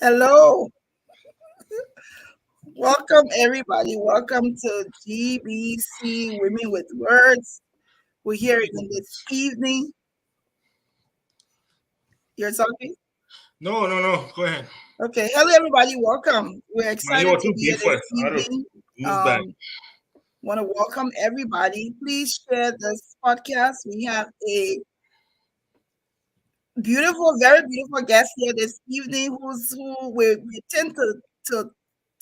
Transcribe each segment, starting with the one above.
Hello. Welcome, everybody. Welcome to GBC Women with Words. We're here again this evening. You're talking? No. Go ahead. Okay. Hello, everybody. Welcome. We're Man, you excited are to too be here big this for it. I don't evening. move back. Want to welcome everybody. Please share this podcast. We have a very beautiful guest here this evening who we tend to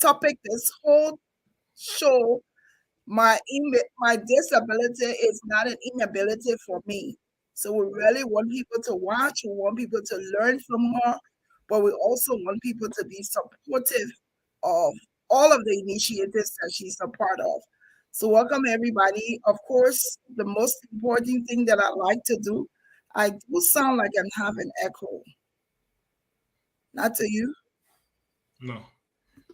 topic this whole show. My disability is not an inability for me. So we really want people to watch. We want people to learn from her, but we also want people to be supportive of all of the initiatives that she's a part of. So welcome everybody. Of course, the most important thing that I like to do, I do sound like I'm having echo. Not to you. No.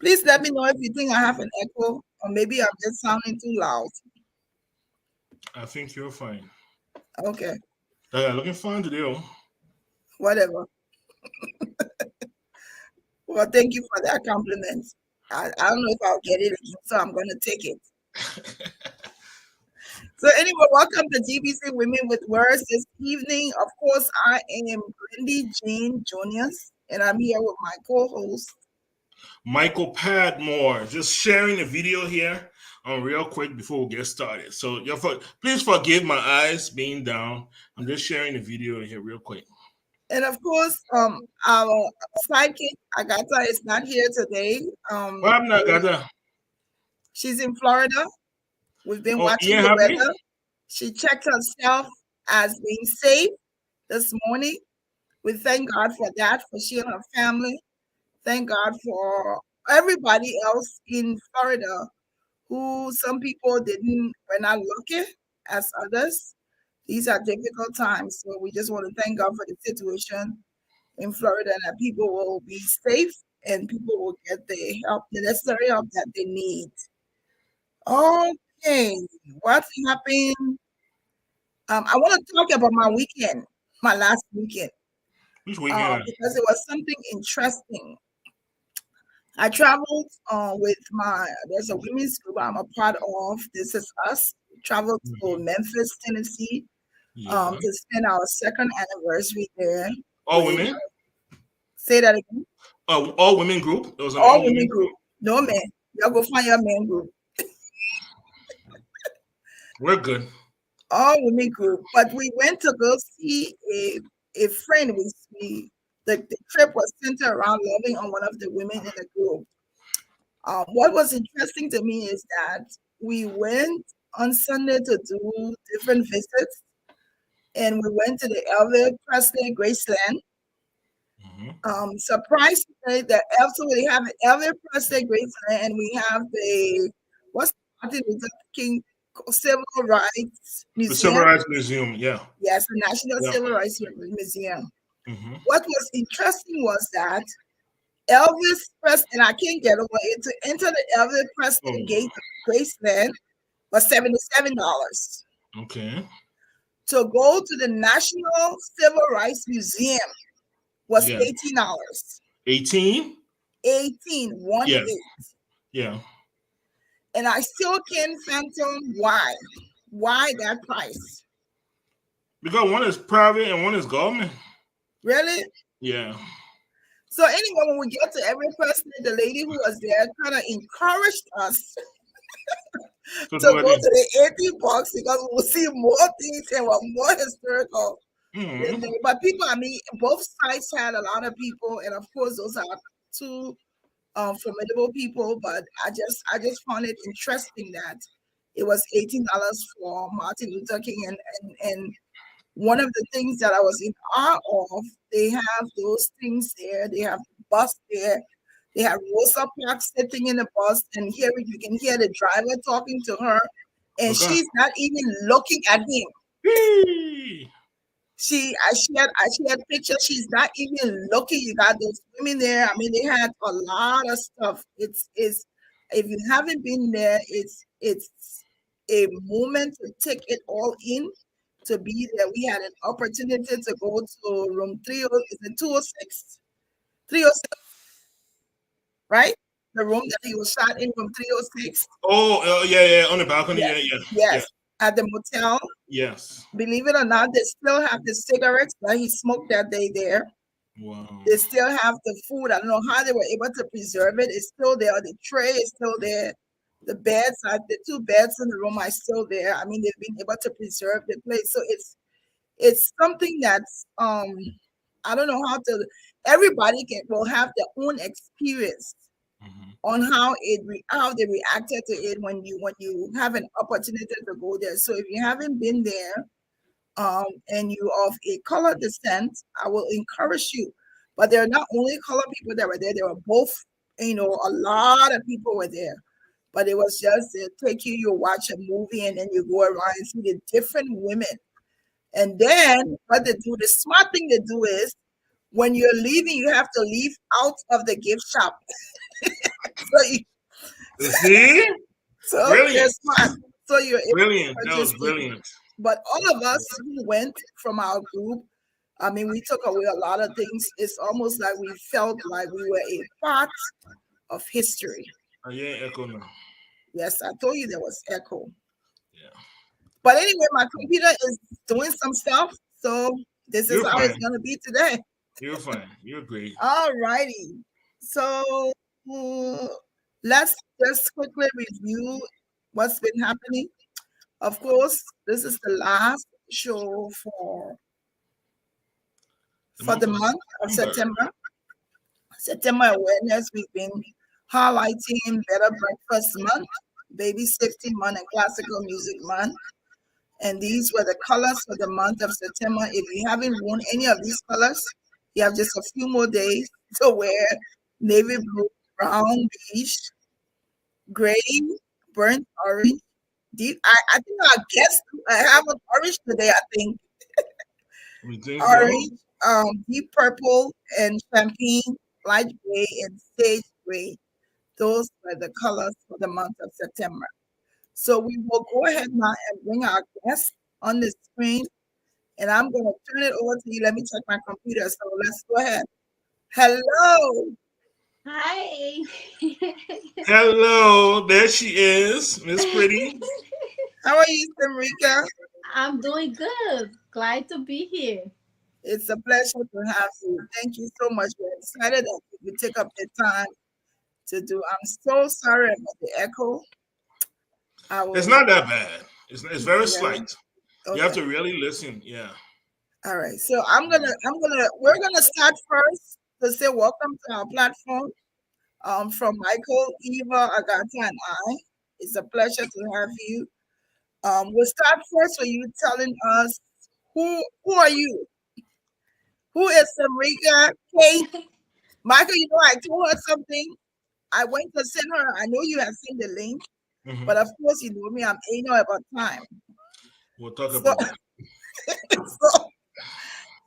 Please let me know if you think I have an echo, or maybe I'm just sounding too loud. I think you're fine. Okay, Looking fine today. Oh. whatever. Well, thank you for that compliment. I don't know if I'll get it again, so I'm going to take it. So anyway, welcome to GBC Women with Words this evening. Of course, I am Brandy Jane Junius, and I'm here with my co-host. Michael Padmore, just sharing the video here real quick before we get started. So please forgive my eyes being down. I'm just sharing the video here real quick. And of course, our sidekick, Agatha, is not here today. What happened, Agatha? She's in Florida. We've been Oh, watching Ian the happy? weather. She checked herself as being safe this morning. We thank God for that, for she and her family. Thank God for everybody else in Florida who some people were not lucky as others. These are difficult times. So we just want to thank God for the situation in Florida and that people will be safe and people will get the help, the necessary help that they need. Okay, what happened? I want to talk about my weekend, my last weekend, Which weekend? because it was something interesting. I traveled there's a women's group I'm a part of. This is us. We traveled to Memphis, Tennessee, Yeah. to spend our second anniversary there. All women? Say that again. All women group? It was an All all women women group. No man. Y'all go find your man group. We're good. All women group. But we went to go see a friend. The trip was centered around loving on one of the women in the group. What was interesting to me is that we went on Sunday to do different visits, and we went to the Elvis Presley Graceland. Surprisingly, also we have the Elvis Presley Graceland, and we have what's Martin Luther King Civil Rights The Museum. Civil Rights Museum, yeah. Yes, the National Civil Rights Museum. Mm-hmm. What was interesting was that Elvis Presley, and I can't get over it, to enter the Elvis Presley Gate Graceland was $77. Okay. To go to the National Civil Rights Museum was $18. 18? 18, 1 Yeah. 8. Yeah. And I still can't fathom why. Why that price? Because one is private and one is government. Really? Yeah. So anyway, when we get to every person, the lady who was there kind of encouraged us to go to the 18 box because we'll see more things and were more historical. Mm-hmm. But people, I mean, both sides had a lot of people, and of course, those are two formidable people. But I just found it interesting that it was $18 for Martin Luther King, and one of the things that I was in awe of, they have those things there. They have the bus there. They have Rosa Parks sitting in the bus, and here you can hear the driver talking to her, and she's not even looking at him. She had pictures. She's not even looking. You got those women there. I mean, they had a lot of stuff. It's if you haven't been there, it's a moment to take it all in. To be there, we had an opportunity to go to room 206. 306, right? The room that he was shot in, room 306. Oh, yeah, yeah, on the balcony. Yes, Yeah, yeah, yeah. yes. At the motel. Yes. Believe it or not, they still have the cigarettes that he smoked that day there. Wow. They still have the food. I don't know how they were able to preserve it. It's still there. The tray is still there. The beds, the two beds in the room are still there. I mean, they've been able to preserve the place. So it's something that's I don't know how to. Everybody will have their own experience Hmm. on how they reacted to it when you have an opportunity to go there. So if you haven't been there, and you of a color descent, I will encourage you. But there are not only color people that were there were both, a lot of people were there. But it was just to take you, you watch a movie and then you go around and see the different women. And then what they do, the smart thing they do is when you're leaving, you have to leave out of the gift shop. So, See, they're brilliant, smart. So you're able to brilliant. That was purchase things. brilliant. But all of us who went from our group, I mean, we took away a lot of things. It's almost like we felt like we were a part of history. Yeah, echo now. Yes, I told you there was echo. Yeah, But anyway, my computer is doing some stuff. So this is you're how it's fine. going to be today. You're fine. You're great. All righty. So uh, let's just quickly review what's been happening. Of course, this is the last show The for month the of month of September. September. September awareness, we've been highlighting Better Breakfast Month, Baby Safety Month, and Classical Music Month. And these were the colors for the month of September. If you haven't worn any of these colors, you have just a few more days to wear navy blue, brown, beige, gray, burnt orange. Deep, I think our guest, I have an orange today, I think. You think so? Orange, deep purple, and champagne, light gray, and sage gray. Those were the colors for the month of September. So we will go ahead now and bring our guest on the screen, and I'm going to turn it over to you. Let me check my computer. So let's go ahead. Hello. Hi. Hello, there she is, Miss Pretty. How are you, Samrica? I'm doing good. Glad to be here. It's a pleasure to have you. Thank you so much. We're excited that you take up the time to do. I'm so sorry about the echo. I It's will. not that bad. It's very Really? slight. You have Okay. to really listen. Yeah. All right. So we're gonna start first to say welcome to our platform. From Michael, Eva, Agatha, and I. It's a pleasure to have you. We'll start first with you telling us who are you? Who is Samrika? Kate, Michael, I told her something. I went to send her. I know you have seen the link, but Hmm. of course you know me. I'm anal about time. We'll talk So about that. so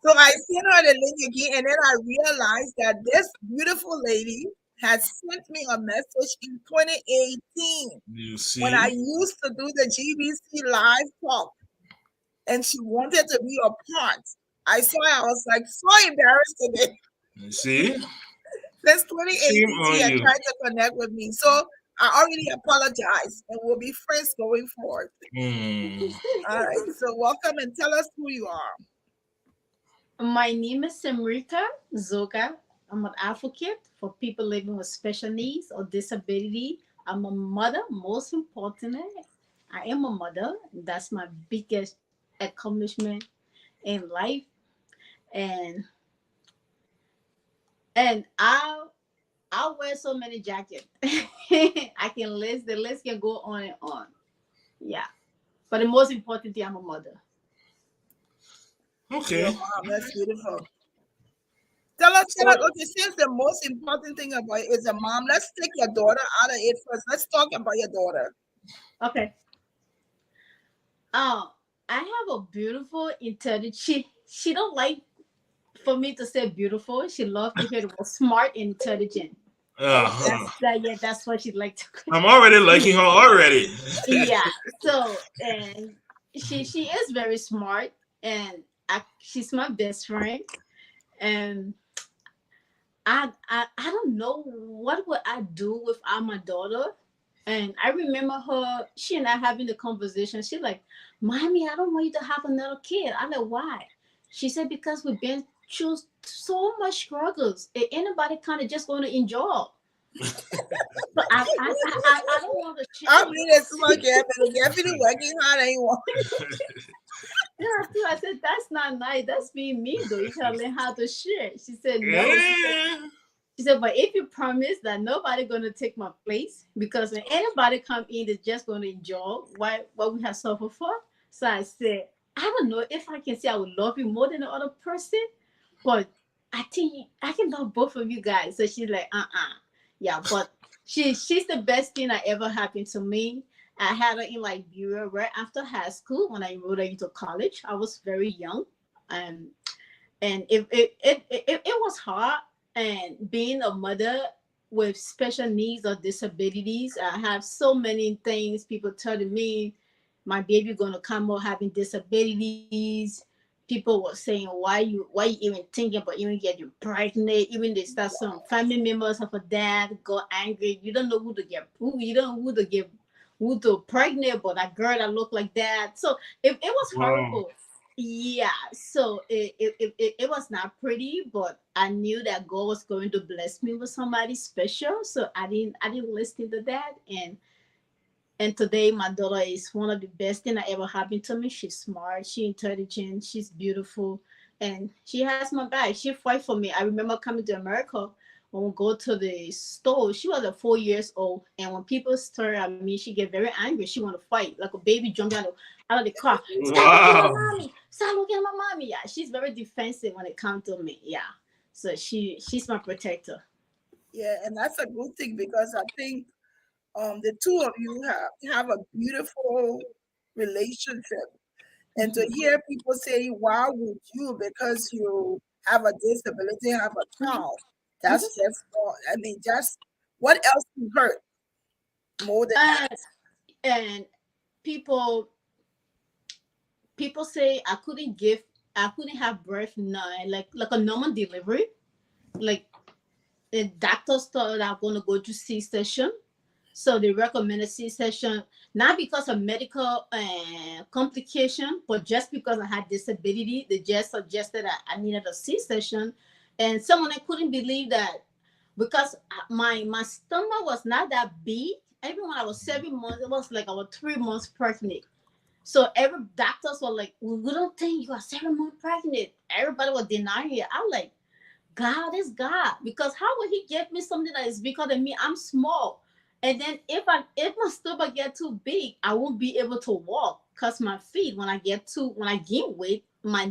So I sent her the link again, and then I realized that this beautiful lady had sent me a message in 2018 You when I see? used to do the GBC live talk, and she wanted to be a part. I saw her, I was like so embarrassed today. You see? Since Shame 2018, she on had you. tried to connect with me. So I already apologize, and we'll be friends going forward. Hmm. All right. So welcome and tell us who you are. My name is Samrica Zogar. I'm an advocate for people living with special needs or disability. I'm a mother, most importantly. I am a mother. That's my biggest accomplishment in life. And and I wear so many jackets. I can list the list can go on and on. Yeah. But the most important thing, I'm a mother. Your Okay. mom. That's beautiful. Tell us, So okay, since the most important thing about it is a mom, let's take your daughter out of it first. Let's talk about your daughter. Okay. Um, I have a beautiful, intelligent. She don't like for me to say beautiful. She loves to hear the word smart and intelligent. uh, That's what she'd like to. I'm already liking her already. Yeah. So and she is very smart, and she's my best friend, and I don't know what would I do without my daughter. And I remember her, she and I having the conversation. She's like, "Mommy, I don't want you to have another kid." I'm like, "Why?" She said, "Because we've been through so much struggles. Anybody kind of just going to enjoy." But I don't want to I share you. mean, it's my girl, but the girl working hard anymore. Yeah, too. I said, "That's not nice. That's being me, though. You gotta learn how to share." She said, "No." Yeah. She said, "But if you promise that nobody gonna take my place, because when anybody come in, they're just gonna enjoy what we have suffered for." So I said, "I don't know if I can say I would love you more than the other person, but I think I can love both of you guys." So she's like, yeah, but she's the best thing that ever happened to me. I had her in Liberia right after high school when I enrolled her into college. I was very young, and it was hard. And being a mother with special needs or disabilities, I have so many things people telling me my baby gonna come out having disabilities. People were saying, why you even thinking about even getting pregnant? Even they start some family members of a dad got angry. You don't know who to get, you don't know who to get, who to pregnant, but a girl that look like that. So it was Wow. horrible. Yeah, so it was not pretty, but I knew that God was going to bless me with somebody special. So I didn't listen to that. And today my daughter is one of the best thing that ever happened to me. She's smart, she's intelligent, she's beautiful, and she has my back. She fight for me. I remember coming to America when we go to the store. She was 4 years old, and when people stare at me, she get very angry. She want to fight like a baby jumping out of the car. Stop looking at my Wow. mommy! Stop looking at my mommy! Yeah, she's very defensive when it comes to me. Yeah, so she's my protector. Yeah, and that's a good thing because I think the two of you have a beautiful relationship. And to hear people say, "Why would you?" Because you have a disability, have a child. That's just, I mean, just what else can hurt more than that? And and people people say I couldn't have birth no, like a normal delivery. Like the doctors thought I'm gonna go to C-section. So they recommended C-section not because of medical complication, but just because I had disability. They just suggested that I needed a C-section, and someone I couldn't believe that because my stomach was not that big. Even when I was 7 months, it was like I was 3 months pregnant. So every doctors were like, we don't think you are 7 months pregnant. Everybody was denying it. I'm like, God is God. Because how would he give me something that is bigger than me? I'm small. And then if my stomach get too big, I won't be able to walk. Cause my feet, when I gain weight, my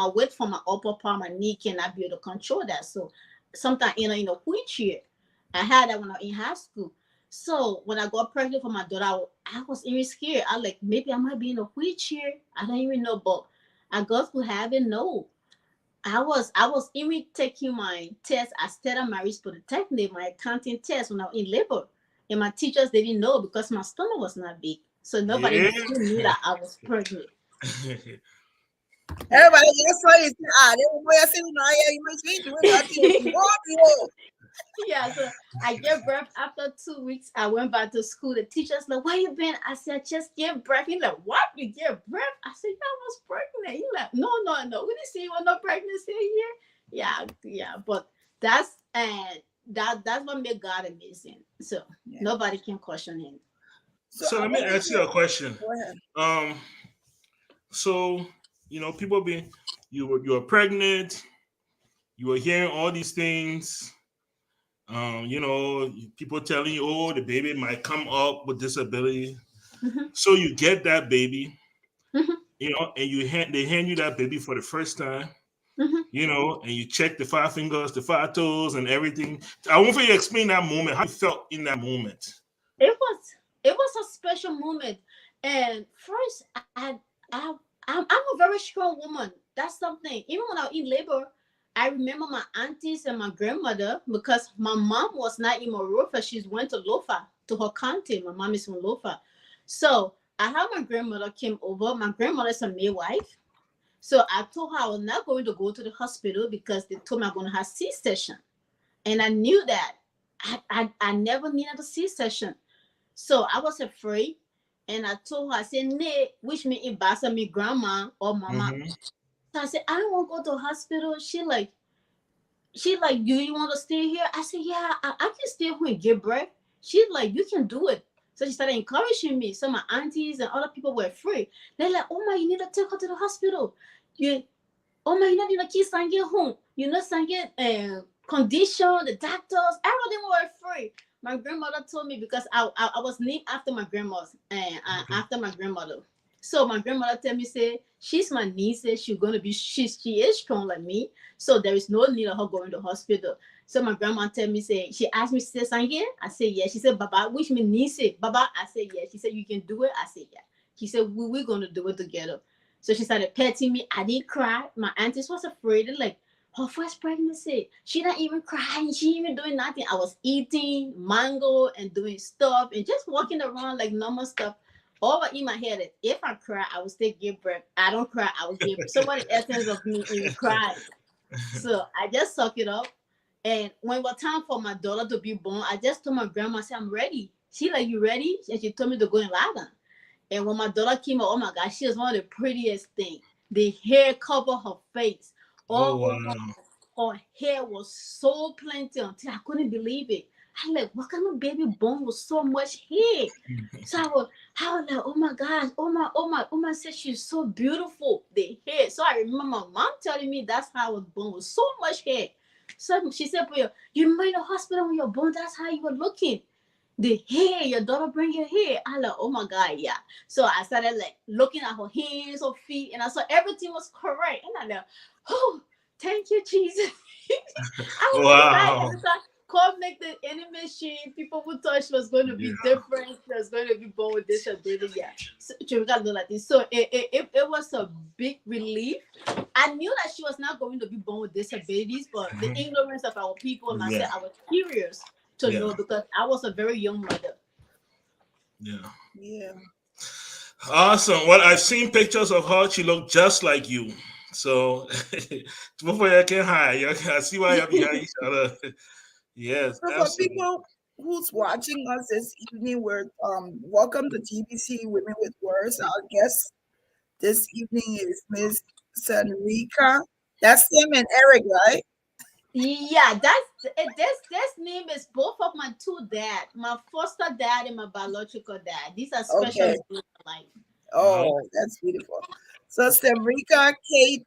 weight from my upper part, my knee cannot be able to control that. So sometimes in a wheelchair. I had that when I was in high school. So when I got pregnant for my daughter, I was even scared. I like maybe I might be in a wheelchair. I don't even know, but I got to have it. No, I was even taking my test. I studied my risk polytechnic, my accounting test when I was in labor, and my teachers they didn't know because my stomach was not big, so nobody Yeah. knew that I was pregnant. Yeah. Everybody just saw you say, "Ah, they were saying, no, yeah, you must be doing nothing. You want you." Yeah, so I gave birth after 2 weeks. I went back to school. The teachers like, "Where you been?" I said, "I just gave birth." He's like, "What? You gave birth?" I said, "Yeah, I was pregnant." He's like, "No, no, no. We didn't see you with no pregnancy here." Yeah, yeah. But that's what made God amazing. So Yeah. nobody can question him. So So I let me wanted ask to you a question. go ahead. Um, so people being you were pregnant, you were hearing all these things. People telling you, oh, the baby might come up with disability. Mhm, So you get that baby, mhm, and they hand you that baby for the first time, mhm. and you check the five fingers, the five toes, and everything. I want for you to explain that moment, how you felt in that moment. It was a special moment. And first, I'm a very strong woman. That's something. Even when I was in labor, I remember my aunties and my grandmother because my mom was not in Monrovia. She went to Lofa to her county. My mom is from Lofa. So I had my grandmother came over. My grandmother is a midwife. So I told her I was not going to go to the hospital because they told me I'm going to have C-section. And I knew that I never needed a C-section. So I was afraid. And I told her, I said, Nick, which me if basa me grandma or mama. Mm-hmm. So I said, I don't want to go to the hospital. She like, do you want to stay here? I said, yeah, I can stay here and give birth. She's like, you can do it. So she started encouraging me. So my aunties and other people were free. They're like, oh my, you need to take her to the hospital. You, oh my, you know, the kids can get home. You know, can get condition, the doctors, everything were free. My grandmother told me because I was named after my grandma's and Okay. after my grandmother. So my grandmother tell me say she's my niece. She's gonna be she is strong like me. So there is no need of her going to hospital. So my grandma tell me say she asked me say Sange. I say yes. She said Baba, which me niece? Baba, I said yes. She said you can do it. I said yeah. She said we're gonna do it together. So she started petting me. I didn't cry. My aunties was afraid. They're like, her first pregnancy. She not even crying. She even doing nothing. I was eating mango and doing stuff and just walking around like normal stuff. All in my head is if I cry, I will still give birth. I don't cry, I will give birth. So what the essence of me even crying? So I just suck it up. And when it was time for my daughter to be born, I just told my grandma, I said, I'm ready. She like, you ready? And she told me to go and lie down. And when my daughter came out, oh my gosh, she was one of the prettiest things. The hair covered her face. Oh All over wow. her hair was so plenty until I couldn't believe it. I like, what kind of baby born with so much hair? So I was like, oh my gosh, oh my, said she's so beautiful. The hair. So I remember my mom telling me that's how I was born with so much hair. So she said, well, you might in the hospital when you're born, that's how you were looking. The hair, your daughter bring your hair. I like, oh my God, yeah. So I started like looking at her hands, her feet, and I saw everything was correct. And I like, oh, thank you, Jesus. I was excited Wow. because I could make the animation. People would thought she was going to be Yeah. different. She was going to be born with disability. Yeah. So she got to do like this. So it was a big relief. I knew that she was not going to be born with disabilities, but the Mhm. ignorance of our people and Yeah. myself, I was curious to Yeah. know because I was a very young mother. Yeah. Yeah. Awesome. Well, I've seen pictures of her. She looked just like you. So before you can hide, I see why you're behind each other. Yes, So for absolutely. people who's watching us this evening, we're welcome to GBC Women with Words. Our guest this evening is Miss Samrica. That's Tim and Eric, right? Yeah, this name is both of my two dad, my foster dad and my biological dad. These are special Okay. men in my life. Wow. Oh, that's beautiful. So Samrica Kate,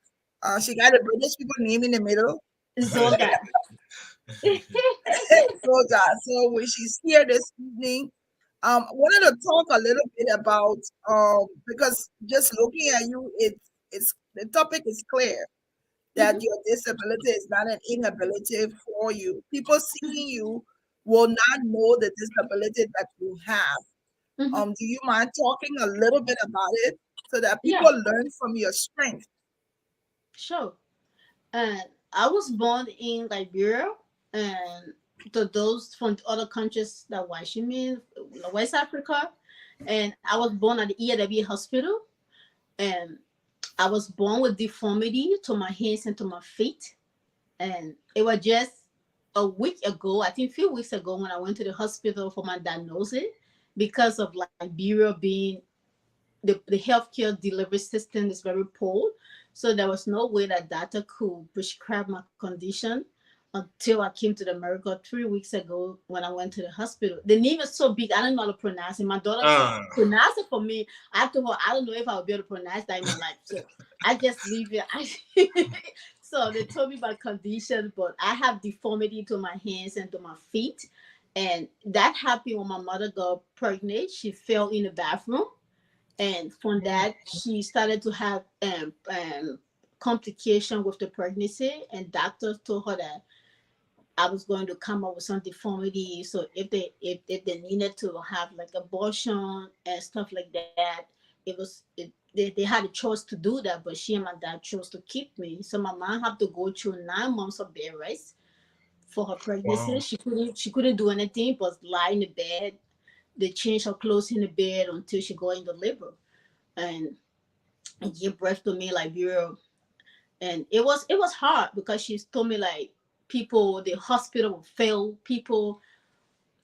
she got a British people name in the middle. Zogar. So, so when she's here this evening, I wanted to talk a little bit about because just looking at you, it's the topic is clear that Mhm. your disability is not an inability for you. People seeing you will not know the disability that you have. Mhm. Do you mind talking a little bit about it so that Yeah, people learn from your strength? sure. And I was born in Liberia, and to those from other countries that watching me, West Africa, and I was born at the EAW hospital, and I was born with deformity to my hands and to my feet, and it was just a week ago, I think a few weeks ago, when I went to the hospital for my diagnosis because of Liberia being the healthcare delivery system is very poor. So there was no way that doctor could prescribe my condition until I came to the America 3 weeks ago when I went to the hospital. The name is so big, I don't know how to pronounce it. My daughter Ah, pronounced it for me. I told her I don't know if I will be able to pronounce that in my life. So I just leave it. So they told me about condition, but I have deformity to my hands and to my feet. And that happened when my mother got pregnant. She fell in the bathroom, and from Mm. that she started to have complication with the pregnancy, and doctors told her that I was going to come up with some deformity, so if they needed to have like abortion and stuff like that, they had a choice to do that, but she and my dad chose to keep me. So my mom had to go through 9 months of bed rest for her wow. pregnancy. She couldn't do anything but lie in the bed. They changed her clothes in the bed until she got in the labor, and give birth to me like Bureau. And it was hard because she told me like people, the hospital would fail. People,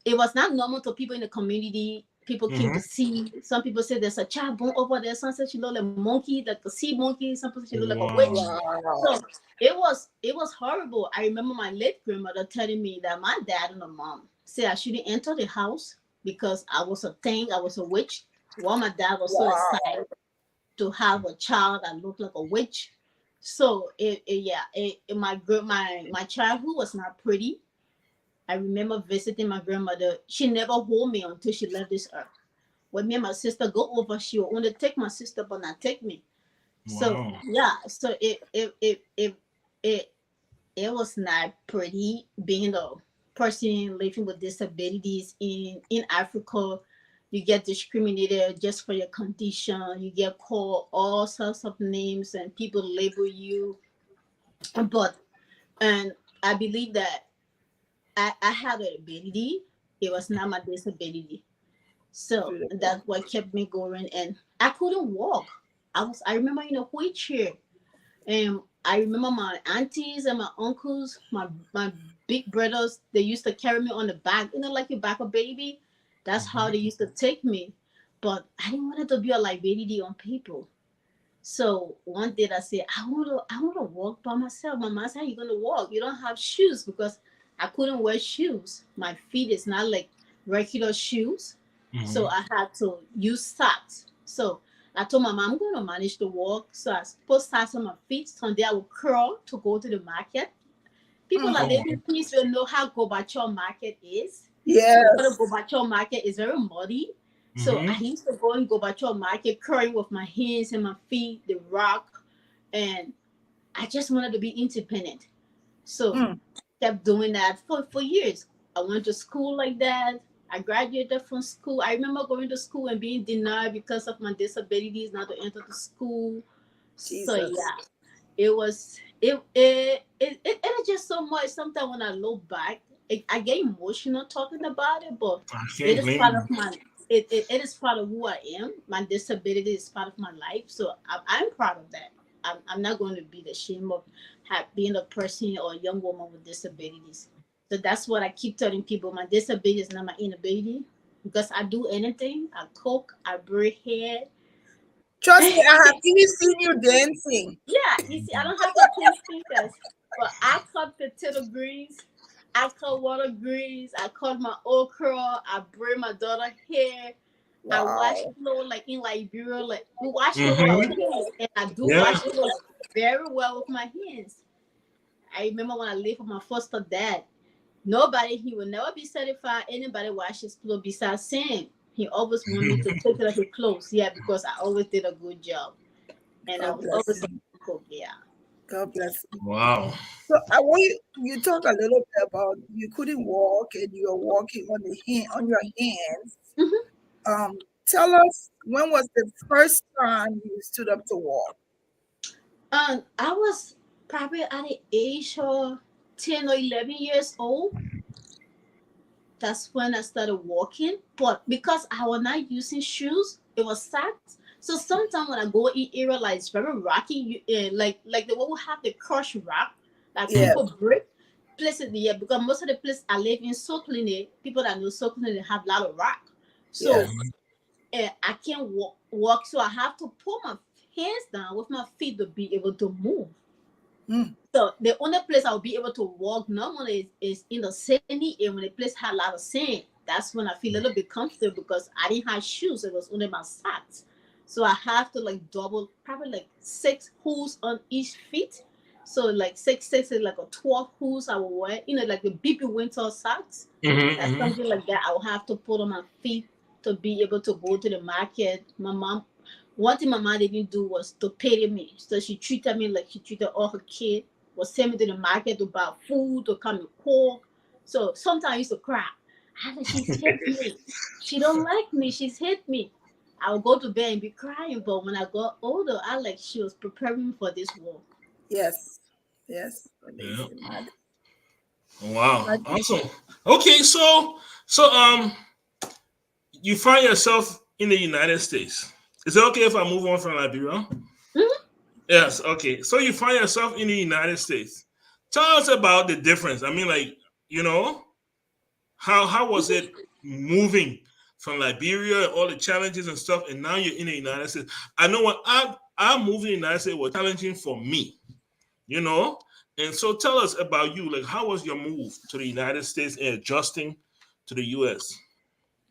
it was not normal to people in the community. People came to see. Some people said there's a child born over there. Some said she looked like a monkey, like a sea monkey. Some people said she looked like a witch. Wow. Wow. So it was horrible. I remember my late grandmother telling me that my dad and my mom said I shouldn't enter the house because I was a thing, I was a witch. While my dad was so Wow. excited to have a child that looked like a witch. So my childhood was not pretty. I remember visiting my grandmother. She never hold me until she left this earth. When me and my sister go over, she will only take my sister but not take me. So Wow. yeah, so it it was not pretty being a person living with disabilities in Africa. You get discriminated just for your condition. You get called all sorts of names and people label you. But and I believe that I had an ability. It was not my disability. So Beautiful. that's what kept me going. And I couldn't walk. I remember in a wheelchair. And I remember my aunties and my uncles, my big brothers, they used to carry me on the back, like you back a baby. That's how they used to take me. But I didn't want it to be a liability on people. So one day I said, I want to walk by myself. My mom said, how you gonna walk? You don't have shoes because I couldn't wear shoes. My feet is not like regular shoes. So Mhm. I had to use socks. So I told my mom I'm gonna manage to walk. So I put socks on my feet. Sunday I would curl to go to the market. People that Mhm. live Oh. in peace will know how Gobacho market is. You go to Yes. Gobacho market, it's very muddy. So I Mm-hmm. used to go in Gobacho market curling with my hands and my feet, the rock, and I just wanted to be independent. So Mm. kept doing that for years. I went to school like that. I graduated from school. I remember going to school and being denied because of my disabilities not to enter the school. So Jesus. yeah, it is just so much. Sometimes when I look back, I get emotional talking about it, but I it can't is blame part you. of my it is part of who I am. My disability is part of my life, so I'm proud of that. I'm not going to be ashamed of being a person or a young woman with disabilities. So that's what I keep telling people. My disability is not my inability because I do anything. I cook, I braid hair. Trust me, I have even seen you dancing. Yeah, you see, I don't have the pretty fingers, but I cut potato greens, I cut water greens, I cut my okra, I braid my daughter hair, I wash Wow. clothes like in Liberia, like we wash clothes with our Mm-hmm. hands, and I do Yeah. wash clothes very well with my hands. I remember when I lived with my foster dad, nobody, he will never be satisfied. Anybody wash his clothes besides Sam. He always wanted me to take care of his clothes, yeah, because I always did a good job, and I God was bless always a him. good cook, yeah. God bless him. Wow. So I want you talk a little bit about you couldn't walk and you're walking on the hand on your hands. Mhm. Tell us when was the first time you stood up to walk? I was probably at the age of 10 or 11 years old. That's when I started walking. But because I was not using shoes, it was socks. So sometimes when I go in area like it's very rocky, like the way we have the crushed rock, like Yes, people break places yeah, because most of the place I live in Sokline, people that know Sokline they have a lot of rock. So yes. I can't walk, so I have to put my hands down with my feet to be able to move. Mm, So the only place I'll be able to walk normally is in the sandy area when the place had a lot of sand. That's when I feel a little bit comfortable because I didn't have shoes. It was only my socks. So I have to like double, probably like 6 holes on each feet. So like six is like a 12 holes I will wear. Like the BB winter socks. Mm-hmm. That's Mm-hmm. something like that. I'll have to put on my feet to be able to go to the market. One thing my mom didn't do was to pay me. So she treated me like she treated all her kids. Was send me to the market to buy food, to come and cook. So sometimes I used to cry. I said, she's hit me. She don't like me. She's hit me. I would go to bed and be crying. But when I got older, I like she was preparing me for this war. yes, yes. Yeah. Amazing. Wow. My, Awesome. Okay, so you find yourself in the United States. Is it okay if I move on from Liberia? Mhm. Yes, okay. So you find yourself in the United States. Tell us about the difference. I mean, like, you know, how was it moving from Liberia and all the challenges and stuff, and now you're in the United States? I know when I moved in the United States was challenging for me, you know. And so tell us about you. Like, how was your move to the United States and adjusting to the US?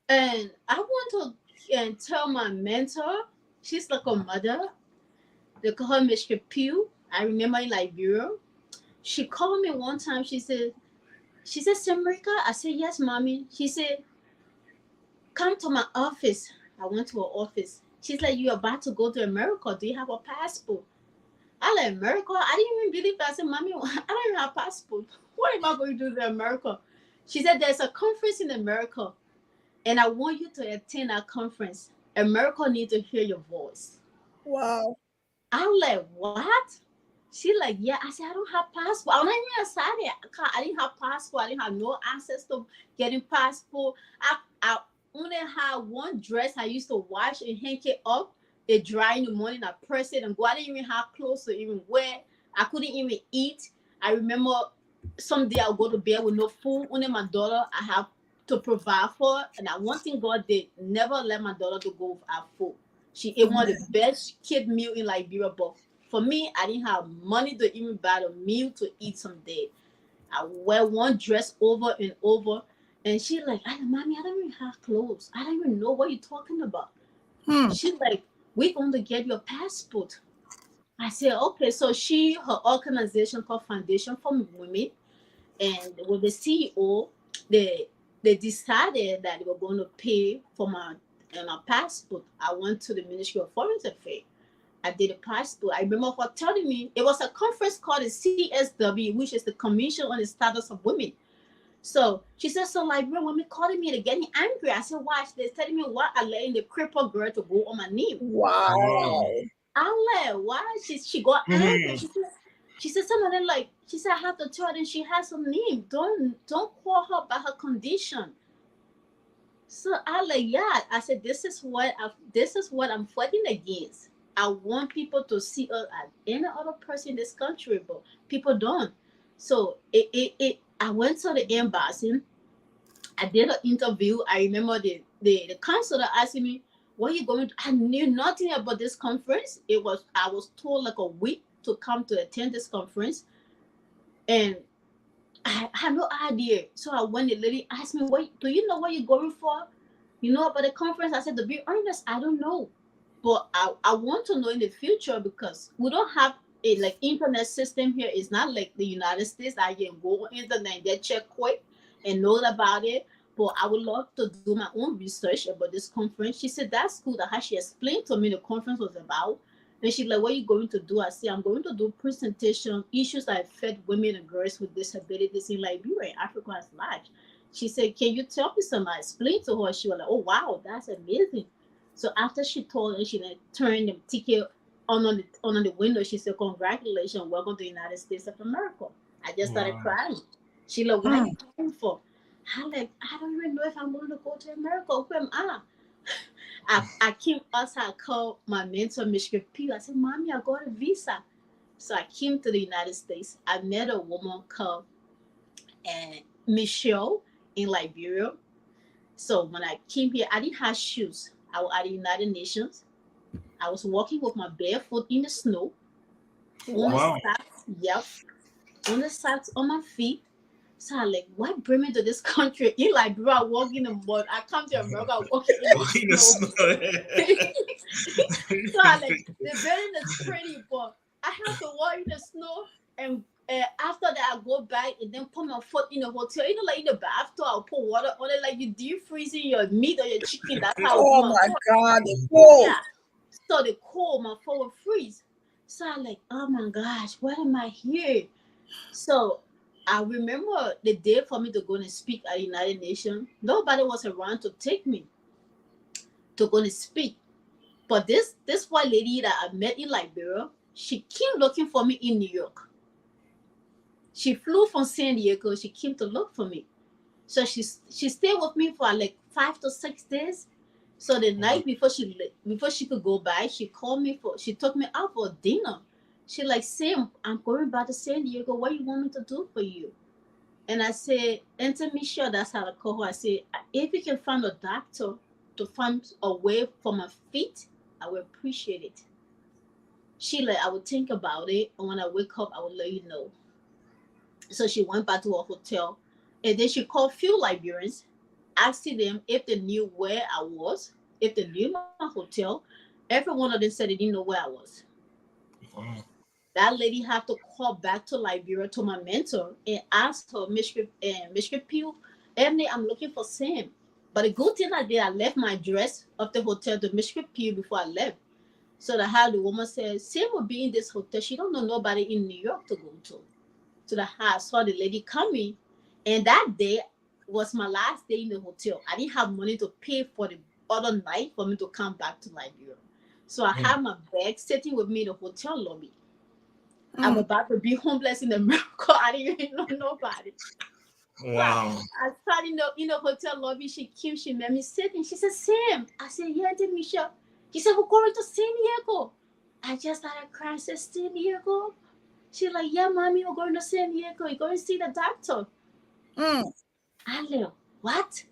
And I want to tell my mentor, she's like a mother. They call her Mr. Pugh. I remember in Liberia. She called me one time. She said, Samrica. I said, yes, mommy. She said, come to my office. I went to her office. She's like, you're about to go to America. Do you have a passport? I like America. I didn't even believe that. I said, mommy, I don't even have a passport. What am I going to do to America? She said, there's a conference in America, and I want you to attend that conference. America needs to hear your voice. Wow. I'm like, what? She like, yeah. I said, I don't have passport. I'm not even excited. I didn't have passport. I didn't have no access to getting passport. I only had one dress I used to wash and hang it up. It dry in the morning. I press it and go. I didn't even have clothes to even wear. I couldn't even eat. I remember someday I'll go to bed with no food. Only my daughter I have to provide for. And that one thing God did, never let my daughter to go without food. She ate one of the best kid meal in Liberia, but for me, I didn't have money to even buy a meal to eat someday. I wear one dress over and over, and she like, mommy, I don't even have clothes. I don't even know what you're talking about. She's like, we're going to get your passport. I said, okay. So her organization called Foundation for Women, and with the CEO, they decided that they were going to pay for my passport. I went to the Ministry of Foreign Affairs. I did a passport. I remember her telling me it was a conference called the CSW, which is the Commission on the Status of Women. So she said, so Liberian women calling me, they're getting angry. I said, why? They're telling me what I letting the crippled girl to go on my knee. Wow. I'm like, why? She got angry. She said something like, she said, I have to tell her that she has a name. Don't call her by her condition. So I like, yeah. I said, this is what I'm fighting against. I want people to see us as any other person in this country, but people don't. So I went to the embassy. I did an interview. I remember the counselor asking me, "What are you going to?" I knew nothing about this conference. I was told like a week to come to attend this conference, and I had no idea. So I went. The lady asked me, "What do you know what you're going for? You know about the conference?" I said, "To be honest, I don't know, but I want to know in the future because we don't have a like internet system here. It's not like the United States. I can go on internet and get check quick and know about it. But I would love to do my own research about this conference." She said, "That's cool." That how she explained to me the conference was about. And she's like, "What are you going to do?" I said, "I'm going to do presentation issues that affect women and girls with disabilities in Liberia and Africa as large." She said, "Can you tell me some?" I explained to her. She was like, "Oh wow, that's amazing." So after she told her, she then turned the ticket on the window. She said, "Congratulations, welcome to the United States of America." I just started Wow. crying. She like, "What are you crying for?" I like, I don't even know if I'm going to go to America. Who am I? I came outside, I called my mentor, Mr. P. I said, "Mommy, I got a visa." So I came to the United States. I met a woman called Michelle in Liberia. So when I came here, I didn't have shoes. I was at the United Nations. I was walking with my barefoot in the snow, on the Wow. Wow. socks, yep, on the socks on my feet. So I like, what bring me to this country? In Liberia, I walk in the mud. I come to America, I walk in the Walking the snow. snow. So I like the building is pretty, but I have to walk in the snow, and after that I go back and then put my foot in the hotel. You know, like in the bathtub, I'll put water on it, like you deep freezing your meat or your chicken. That's how I do Oh my my foot. God, the cold. Yeah. So the cold, my foot will freeze. So I like, oh my gosh, why am I here? So I remember the day for me to go and speak at the United Nations. Nobody was around to take me to go and speak. But this white lady that I met in Liberia, she came looking for me in New York. She flew from San Diego. She came to look for me. So she stayed with me for like 5 to 6 days. So the Wow. night before she could go back, she called me for she took me out for dinner. She like, Sam, I'm going back to San Diego. What you want me to do for you? And I said, enter me sure, that's how I call her. I said, if you can find a doctor to find a way for my feet, I will appreciate it. She like, I would think about it, and when I wake up, I will let you know. So she went back to her hotel, and then she called few Liberians, asking them if they knew where I was, if they knew my hotel. Every one of them said they didn't know where I was. Wow. That lady had to call back to Liberia to my mentor and ask her, Mr. Pugh, Emily, I'm looking for Sam. But the good thing I did, I left my address of the hotel to Mr. Pugh before I left. So the how the woman said, Sam will be in this hotel. She don't know nobody in New York to go to. So the house saw the lady coming. And that day was my last day in the hotel. I didn't have money to pay for the other night for me to come back to Liberia. So I Mm. had my bag sitting with me in the hotel lobby. I'm Mm. about to be homeless in America. I didn't even know nobody. So Wow. I started in the hotel lobby. She came, she met me sitting. She said, Sam. I said, yeah, I did, Michelle. She said, we're going to San Diego. I just started crying. I said, San Diego? She's like, yeah, mommy, we're going to San Diego. You're going to see the doctor. Mm. I like, what?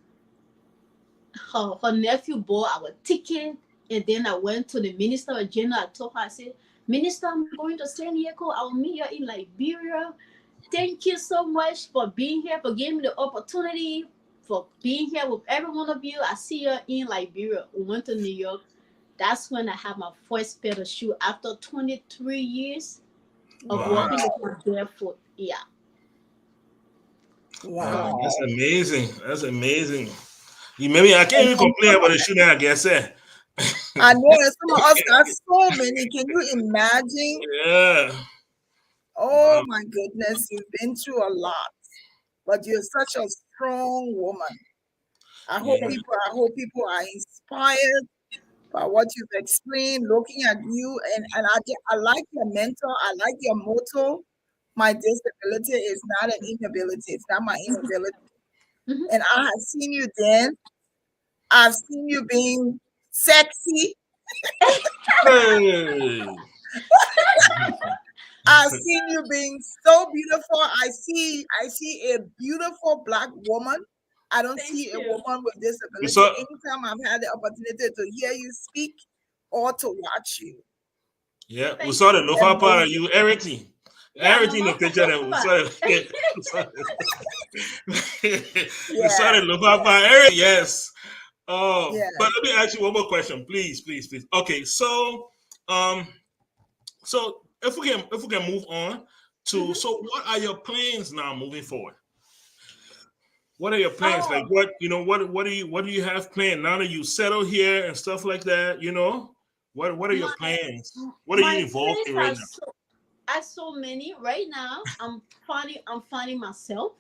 Her nephew bought our ticket. And then I went to the Minister of General. I told her, I said, Minister, I'm going to San Diego. I'll meet you in Liberia. Thank you so much for being here, for giving me the opportunity, for being here with every one of you. I see you in Liberia. We went to New York. That's when I had my first pair of shoes after 23 years of Wow. walking with Wow. my barefoot. Yeah. Wow. So, That's Wow. amazing. That's amazing. You maybe I can't And, even and complain about the shoe that I guess. I know, and some of us got so many. Can you imagine? Yeah. Oh Wow. my goodness, you've been through a lot, but you're such a strong woman. Yeah. I hope people are inspired by what you've explained, looking at you, and I like your mentor. I like your motto. My disability is not an inability. It's not my inability. mhm. And I have seen you dance. I've seen you being sexy. Hey. I've seen you being so beautiful. I see a beautiful black woman. I don't Thank see a you. woman with We disability saw. anytime I've had the opportunity to hear you speak or to watch you. Yeah, we Thank saw the you. loafer part of Amazing. you, everything. Yeah, my Everything in the mom picture that we lover. saw. We saw, we saw Yeah. the loafer part. Everything, yes. Oh, Yeah. but let me ask you one more question, please, please, please. Okay, um, so if we can move on to, Mhm. so what are your plans now moving forward? What are your plans? Like Oh, what do you have planned now that you settle here and stuff like that? What are your my plans? What are you my involved plans in right now? are so many right now. I'm finding myself,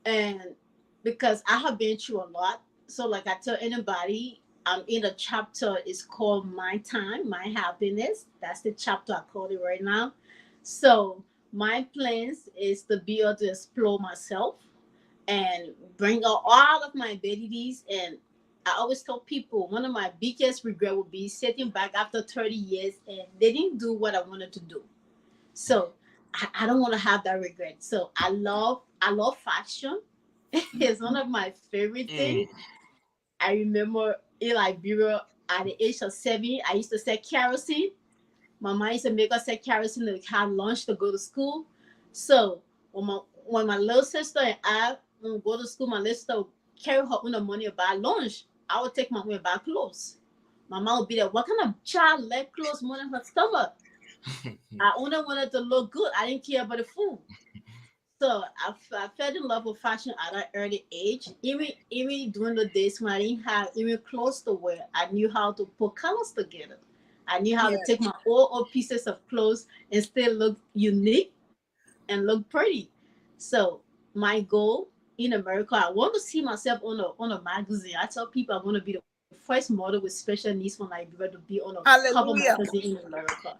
and because I have been through a lot. So like I tell anybody, I'm in a chapter. It's called My Time, My Happiness. That's the chapter I call it right now. So my plans is to be able to explore myself and bring out all of my abilities. And I always tell people one of my biggest regret would be sitting back after 30 years and they didn't do what I wanted to do. So I don't want to have that regret. So I love fashion. It's one of my favorite Mm, things. I remember in Liberia at the age of 7, I used to sell kerosene. My mom used to make us sell kerosene to have lunch to go to school. So when my little sister and I go to school, my little sister would carry her own money to buy lunch. I would take my money to buy clothes. My mom would be there. What kind of child let clothes more in her stomach? I only wanted to look good. I didn't care about the food. So I fell in love with fashion at an early age. Even during the days when I didn't have even clothes to wear, I knew how to put colors together. I knew how to Yeah. take my old pieces of clothes and still look unique and look pretty. So my goal in America, I want to see myself on a magazine. I tell people I want to be the first model with special needs from Liberia to be on a cover Hallelujah. magazine in America.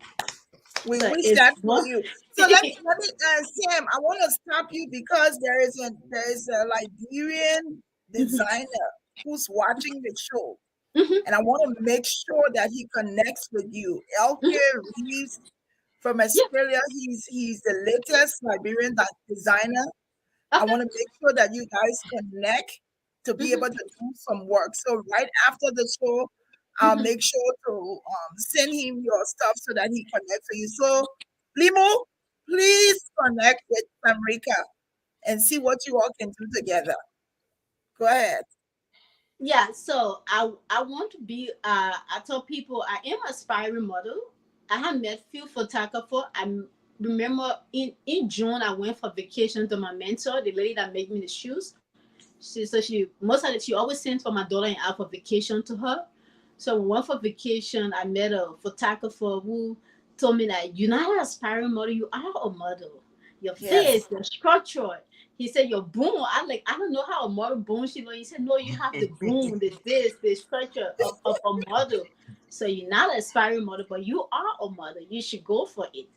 We So wish it's that for one. you. So let me Sam, I want to stop you because there is a Liberian Mhm, designer who's watching the show, mhm, and I want to make sure that he connects with you. LK mhm. Reeves from Yeah. Australia. He's the latest Liberian designer. I Okay. want to make sure that you guys connect to be able Mm-hmm. to do some work. So right after the show, I'll Mm-hmm. make sure to send him your stuff so that he connects with you. So Limo, please connect with Samrica and see what you all can do together. Go ahead. Yeah, so I want to be I tell people I am aspiring model. I have met few photographers. Remember in June I went for vacation to my mentor, the lady that made me the shoes. She always sends for my daughter and I for vacation to her. So when we went for vacation, I met a photographer who told me that you're not an aspiring model, you are a model. Your face, Yes. your structure. He said your boom. I don't know how a model boom she look. He said, no, you have the boom, the structure of a model. So you're not an aspiring model, but you are a model. You should go for it.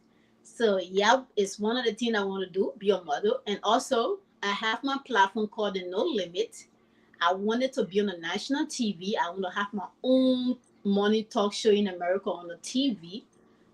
So yeah, it's one of the things I want to do, be a model. And also I have my platform called the No Limit. I wanted to be on a national TV. I want to have my own morning talk show in America on the TV.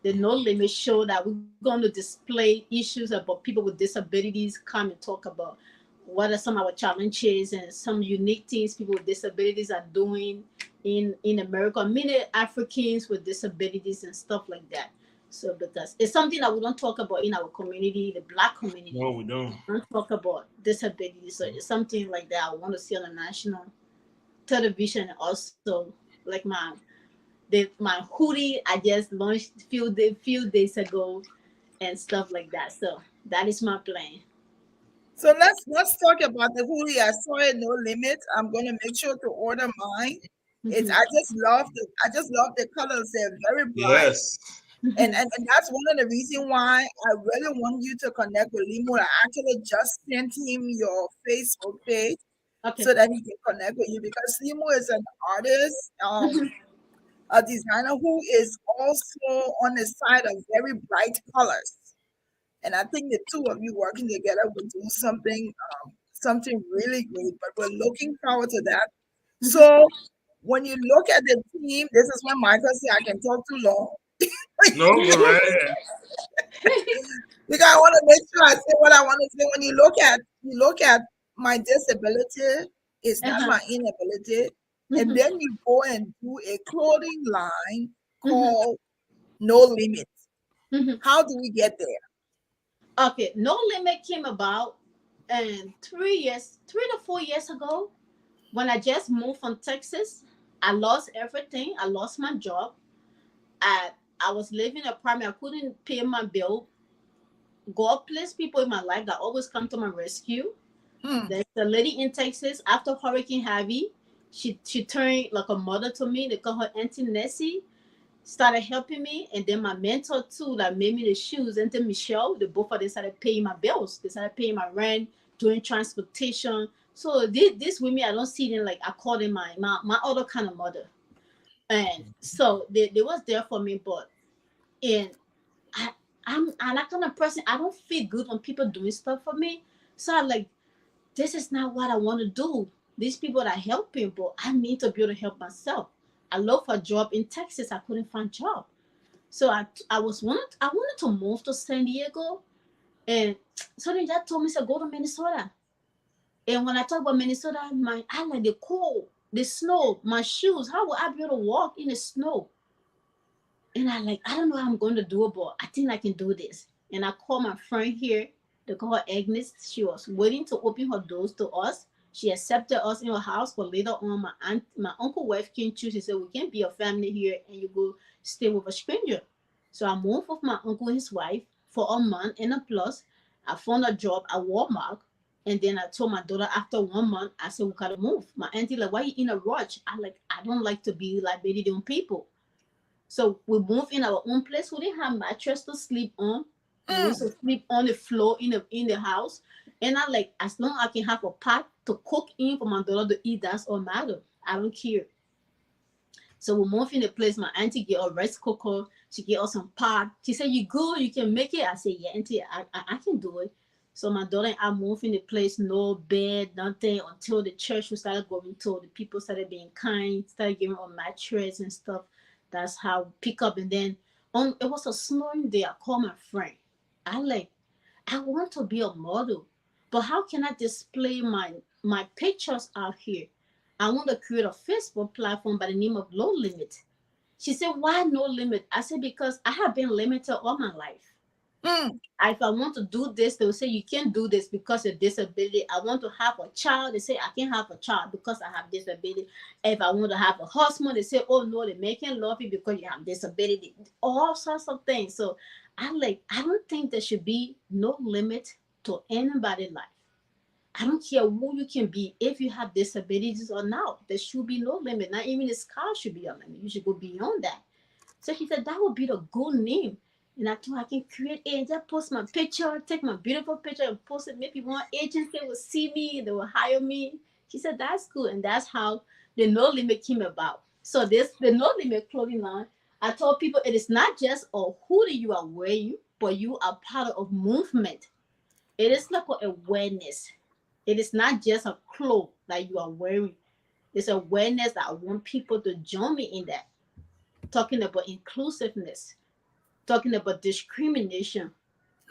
The No Limit show that we're going to display issues about people with disabilities, come and talk about what are some of our challenges and some unique things people with disabilities are doing in America. Many Africans with disabilities and stuff like that. So because it's something that we don't talk about in our community, the Black No, community. we don't. We don't talk about disability. So it's something like that I want to see on the national television. Also, like my hoodie I just launched few days ago and stuff like that. So that is my plan. So let's talk about the hoodie. I saw it, No Limit. I'm gonna make sure to order mine. It's Mhm. I just love the colors. They're very bright. Yes. Mhm. And that's one of the reasons why I really want you to connect with Limo. I actually just sent him your Facebook page Okay. so that he can connect with you because Limo is an artist, Mhm. a designer who is also on the side of very bright colors. And I think the two of you working together will do something really great. But we're looking forward to that. Mhm. So when you look at the team, this is when Michael said I can talk too long. No, go right ahead. Because I want to make sure I say what I want to say. When you look at my disability, it's not Uh-huh. my inability. And Mhm. then you go and do a clothing line Mhm. called No Limit. Mhm. How do we get there? Okay. No Limit came about and 3 years, 3 to 4 years ago when I just moved from Texas. I lost everything. I lost my job. I I was living in a apartment. I couldn't pay my bill. God bless people in my life that always come to my rescue. Hmm. There's a lady in Texas after Hurricane Harvey. She turned like a mother to me. They call her Auntie Nessie. Started helping me, and then my mentor too, that made me the shoes. Auntie Michelle, the both of them started paying my bills. They started paying my rent, doing transportation. So this women, I don't see them like I call them my other kind of mother. And so they was there for me, but and I I'm that kind of person. I don't feel good when people doing stuff for me. So I like this is not what I want to do. These people are helping, but I need to be able to help myself. I love a job in Texas. I couldn't find job, so I wanted to move to San Diego, and so they just told me to go to Minnesota. And when I talk about Minnesota, I like the cold, the snow, my shoes. How will I be able to walk in the snow? And I like, I don't know how I'm going to do it, but I think I can do this. And I called my friend here, they call her Agnes. She was waiting to open her doors to us. She accepted us in her house, but later on, my uncle wife came to. She said, we can't be a family here and you go stay with a stranger. So I moved with my uncle and his wife for a month and a plus. I found a job at Walmart. And then I told my daughter after 1 month, I said, we gotta move. My auntie like, why you in a rush? I don't like to be like baby on people. So we moved in our own place. We didn't have mattress to sleep on. We used Hmm. to sleep on the floor in the house. And I like as long as I can have a pot to cook in for my daughter to eat, that's all matter. I don't care. So we moved in the place. My auntie get a rice cooker. She get us some pot. She said, "You good? You can make it." I said, "Yeah, auntie, I can do it." So my daughter and I moved in the place, no bed, nothing, until the church we started going to. The people started being kind, started giving us mattress and stuff. That's how we pick up. And then On it was a snowing day. I called my friend. I like, I want to be a model, but how can I display my pictures out here? I want to create a Facebook platform by the name of Low Limit. She said, "Why no limit?" I said, "Because I have been limited all my life. Mm. If I want to do this, they will say you can't do this because of disability. I want to have a child, they say I can't have a child because I have disability. If I want to have a husband, they say, oh no, they making love you because you have disability. All sorts of things. So I don't think there should be no limit to anybody's life. I don't care who you can be if you have disabilities or not. There should be no limit. Not even the sky should be a limit. You should go beyond that. So she said that would be the good name. And I told her I can create it and just post my picture, take my beautiful picture and post it. Maybe one agency will see me, they will hire me. She said that's good. And that's how the No Limit came about. So this the No Limit clothing line, I told people it is not just a hoodie you are wearing, but you are part of movement. It is like an awareness. It is not just a cloth that you are wearing. It's awareness that I want people to join me in that. Talking about inclusiveness, talking about discrimination,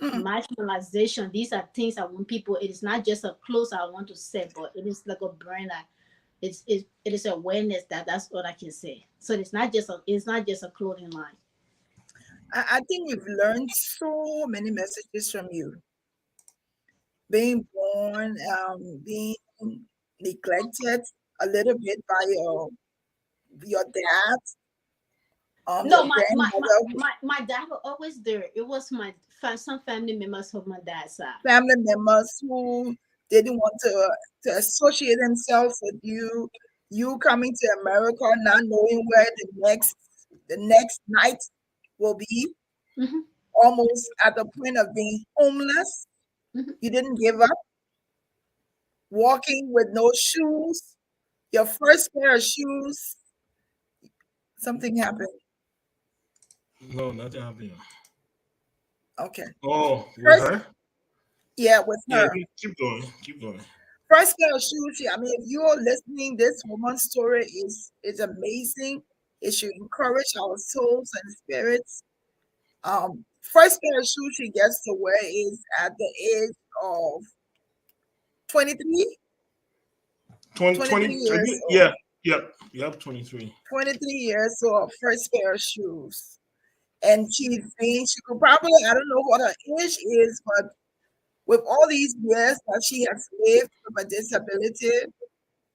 Mm. marginalization. These are things I want people. It is not just a clothes I want to say, but it is like a brand. It is awareness that's what I can say. So it's not just a clothing line. I think we've learned so many messages from you. Being born, being neglected a little bit by your dad, No, your grandmother, my dad was always there. It was some family members of my dad's side. family members who didn't want to associate themselves with you. You coming to America, not knowing where the next night will be, Hmm. almost at the point of being homeless. Hmm. You didn't give up. Walking with no shoes. Your first pair of shoes, something happened. No, nothing happened. Okay. Oh, with First, her? yeah, with Yeah, her. keep going. Keep going. First pair of shoes. I mean, if you're listening, this woman's story is amazing. It should encourage our souls and spirits. First pair of shoes she gets to wear is at the age of 23, 20, 23 20, I years think, old. yeah, yep, 23. 23 years old, first pair of shoes. And she could probably, I don't know what her age is, but with all these years that she has lived with a disability,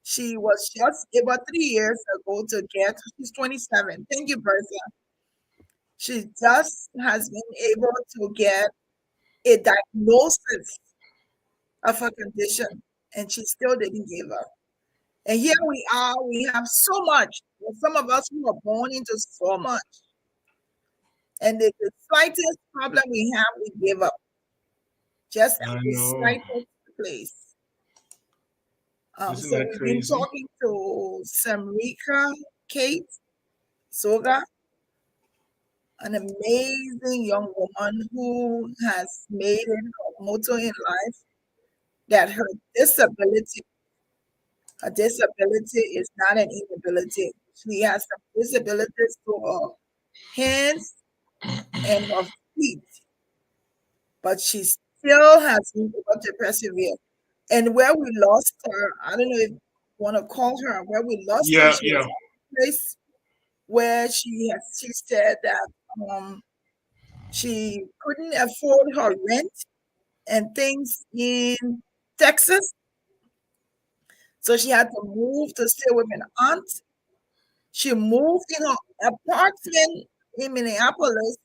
she was just about 3 years ago to get, she's 27. Thank you, Bertha. She just has been able to get a diagnosis of her condition, and she still didn't give up. And here we are, we have so much. Well, some of us who are born into so much. And the slightest problem we have, we give up. Just at I the know. slightest place. Isn't So that we've been crazy? talking to Samrica Kate Zogar, an amazing young woman who has made it her motto in life that disability, her disability is not an inability. She has some disabilities to her hands and her feet, but she still has been able to persevere. And where we lost her, I don't know if you want to call her, where we lost her, Yeah, she was yeah. at a place where she said that she couldn't afford her rent and things in Texas. So she had to move to stay with an aunt. She moved in her apartment in Minneapolis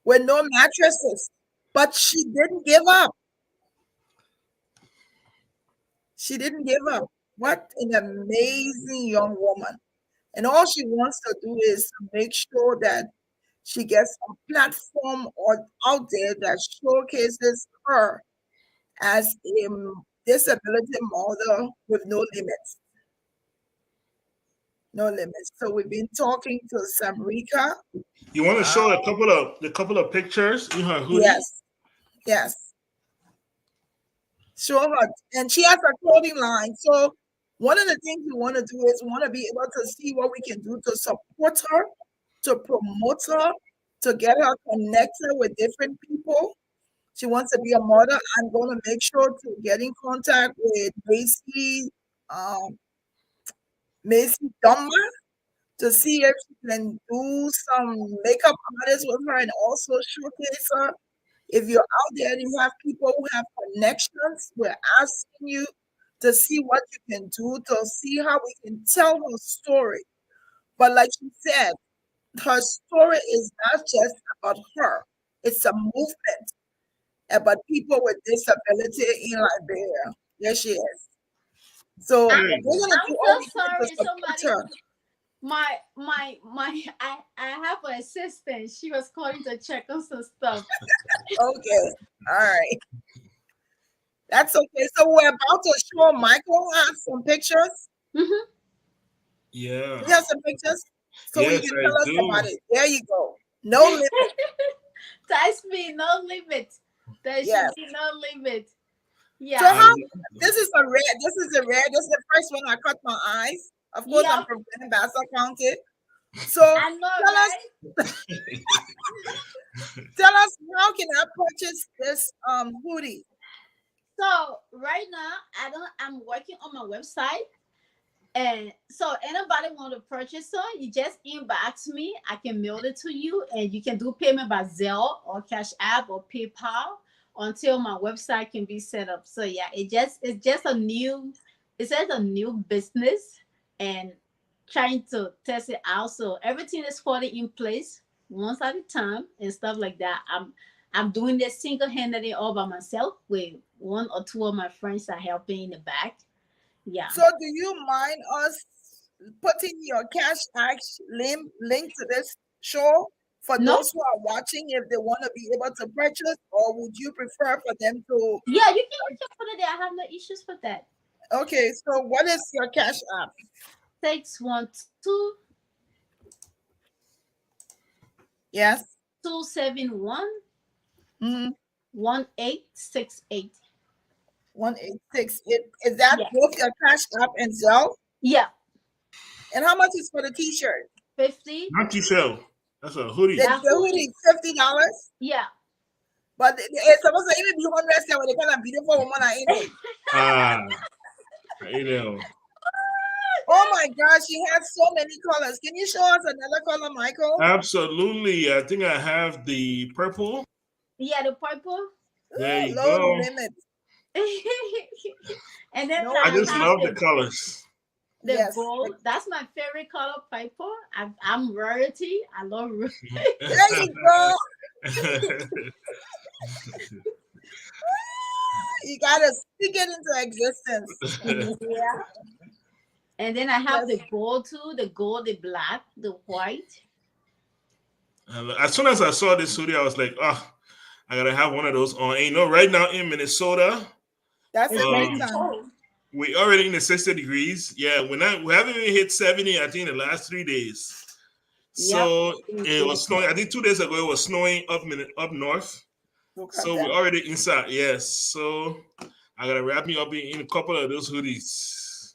with no mattresses. But she didn't give up. She didn't give up. What an amazing young woman. And all she wants to do is to make sure that she gets a platform out there that showcases her as a disability model with no limits. No limits. So we've been talking to Samrica. You want to Uh, show a couple of pictures in her hoodie? yes, yes. Show her. And she has a clothing line. So one of the things we want to do is we want to be able to see what we can do to support her, to promote her, to get her connected with different people. She wants to be a model. I'm going to make sure to get in contact with um, Macy Dummer to see if she can do some makeup artists with her and also showcase her. If you're out there and you have people who have connections, we're asking you to see what you can do, to see how we can tell her story. But like she said, her story is not just about her. It's a movement about people with disability in Liberia. Yes, she is. So I'm, Hey, we're gonna I'm do all so we can to sorry. support Somebody, her. my, I have an assistant. She was calling to check on some stuff. Okay. All right. That's okay. So we're about to show Michael have some pictures. Mm-hmm. yeah. You have some pictures? So you Yes, can I tell us do. about it. There you go. No limit. That's me, no limit. There should Yes. be no limit. So Yeah. I how this is a rare, this is the first one I cut my eyes. Of course, I'm Yep. from Bassett County. So I know, tell us right? tell us how can I purchase this hoodie? So right now, I'm working on my website. And so anybody want to purchase it, you just inbox me. I can mail it to you, and you can do payment by Zelle or Cash App or PayPal until my website can be set up. So yeah, it's just a new business and trying to test it out. So everything is fully in place once at a time and stuff like that. I'm doing this single handedly all by myself with one or two of my friends that help me in the back. Yeah. So do you mind us putting your cash app link to this show for No. those who are watching if they want to be able to purchase, or would you prefer for them to Yeah, you can put it there. I have no issues with that. okay, so what is your cash app? 612 Yes. 271 Mm-hmm. 1868. 186. Is that Yeah. both your cash app and Zelle? Yeah. And how much is for the t-shirt? 50. not T-Shell. That's a hoodie. The, That the hoodie. hoodie, $50. Yeah. But it's supposed to even be 100 with the kind of beautiful woman I in it. Ah, you know. Oh my gosh, she has so many colors. Can you show us another color, Michael? Absolutely. I think I have the purple. Yeah, the purple. There Ooh, you low go. limit. And then No I I just have limit. love the colors. the Yes. gold. That's my favorite color, purple. I'm royalty. I love royalty. There you go. You gotta speak it into existence. Yeah. And then I have Yes. the gold too, the gold, the black, the white. And as soon as I saw this hoodie, I was like, oh, I gotta have one of those on. And you know, right now in Minnesota, That's It's a great getting um, time. cold. we already in the 60 degrees. Yeah, we haven't even hit 70, I think, in the last 3 days. Yep. So It's it getting was snowing. I cold. think 2 days ago it was snowing up north. Look at So we're that. already inside. Yes. So I gotta wrap me up in a couple of those hoodies.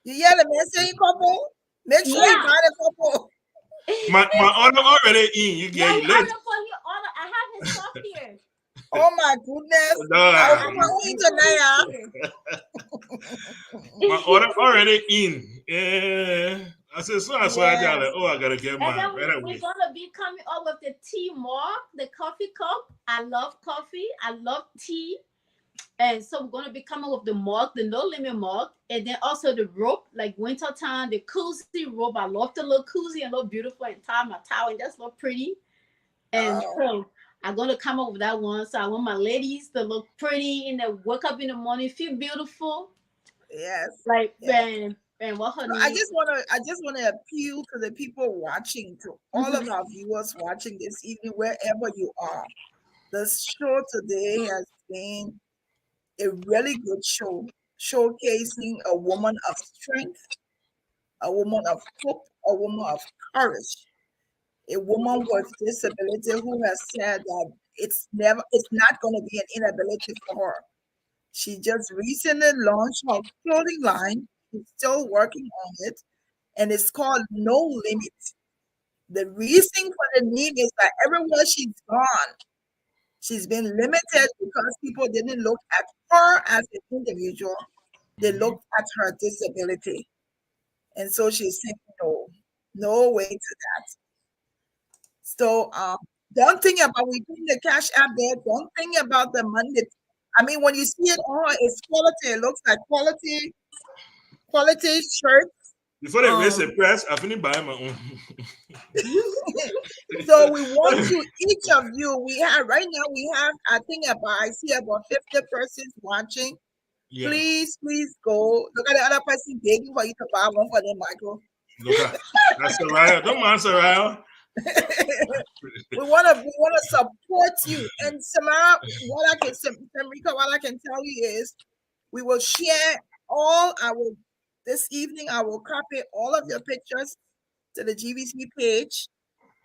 You hear the man saying couple? Make sure you Yeah. buy the couple. My order already in. You Yeah, get he you late. ordered for his order. I have his stuff here. Oh my goodness. I'll Nah, I come have on his in stuff tonight. my order already in. Yeah. I said, so I saw that down like, Yes. oh, I gotta get And mine then right we're away. gonna be coming up with the tea mug, the coffee cup. I love coffee. I love tea. And so we're gonna be coming with the mug, the no limit mug, and then also the rope, like wintertime, the cozy rope. I love to look cozy and look beautiful and tie my towel and just look pretty. And Oh, so I'm gonna come up with that one. So I want my ladies to look pretty and they wake up in the morning, feel beautiful. yes. Like Yes. and what her So I name? just wanna appeal to the people watching, to all of Mhm. our viewers watching this evening, wherever you are. The show today has been a really good show, showcasing a woman of strength, a woman of hope, a woman of courage, a woman with disability who has said that it's not going to be an inability for her. She just recently launched her clothing line. She's still working on it, and it's called No Limit. The reason for the name is that everywhere she's gone, she's been limited because people didn't look at her as an individual. They Mhm. looked at her disability. And so she's saying no, no way to that. So don't think about we putting the cash app there. Don't think about the money. I mean, when you see it on, it's quality. It looks like quality shirt. Before they raise Um, the price, I finished buying my own. so we want you, each of you, we have right now, we have, I think about, I see about 50 persons watching. Yeah. Please, please go. Look at the other person begging for you to buy one for them, Michael. Look at that's Soraya. Don't mind Soraya. we want to support you. And Samara, Samrica, what I can tell you is we will share all our this evening. I will copy all of your pictures to the GBC page.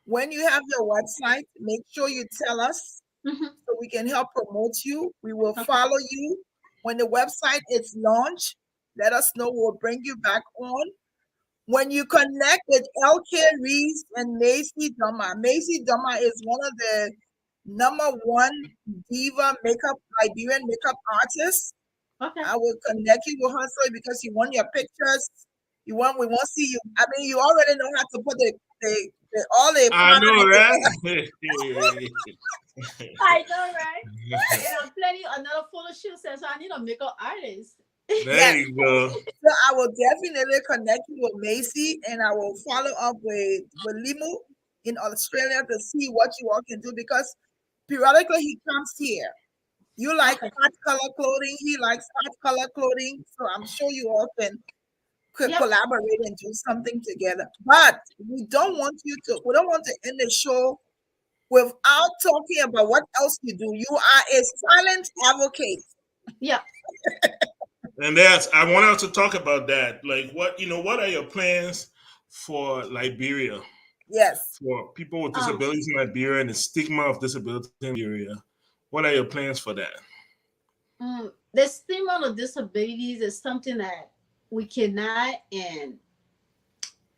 When you have your website, make sure you tell us Mhm. so we can help promote you. We will Okay. follow you. When the website is launched, let us know. We'll bring you back on. When you connect with LK Reese and Macy Doma, Macy Doma is one of the number one diva makeup, Liberian makeup artists. Okay. I will connect you with her so because you want your pictures. We want to see you. I mean, you already know how to put the all the I know, product right? I know, right? And I'm planning another photo shoot, so I need a makeup artist. There Yes. you go. So I will definitely connect you with Macy and I will follow up with Limu in Australia to see what you all can do because periodically he comes here. You like Okay. hot color clothing, he likes hot color clothing. So I'm sure you all can could Yep. collaborate and do something together. But we don't want to end the show without talking about what else you do. You are a silent advocate. Yep. And that's I want us to talk about that. Like what are your plans for Liberia? Yes. For people with Um. disabilities in Liberia and the stigma of disability in Liberia. What are your plans for that? The stigma of disabilities is something that we cannot and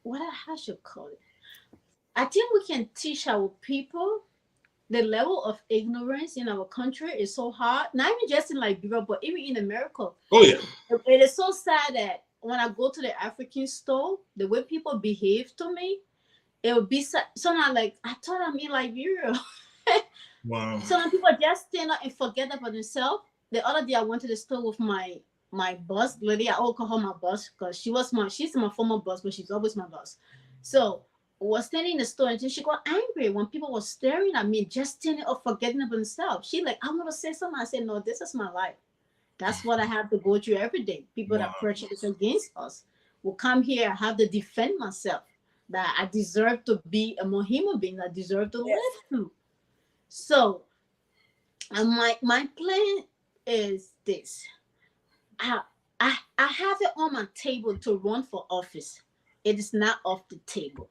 what I should call it. I think we can teach our people the level of ignorance in our country is so hard. Not even just in Liberia, but even in America. Oh yeah. It is so sad that when I go to the African store, the way people behave to me, it would be somehow like I thought I'm in Liberia. Wow. Some people just stand up and forget about themselves. The other day I went to the store with my boss lady. I will call her my boss because she's my former boss, but she's always my boss. So was standing in the store and she got angry when people were staring at me, just standing up, forgetting about themselves. She like, I want to say something. I said, no, this is my life. That's what I have to go through every day. People Wow. that prejudice against us will come here. I have to defend myself. That I deserve to be a more human being. I deserve to Yes. live too. So and my plan is this. I, I have it on my table to run for office. It is not off the table.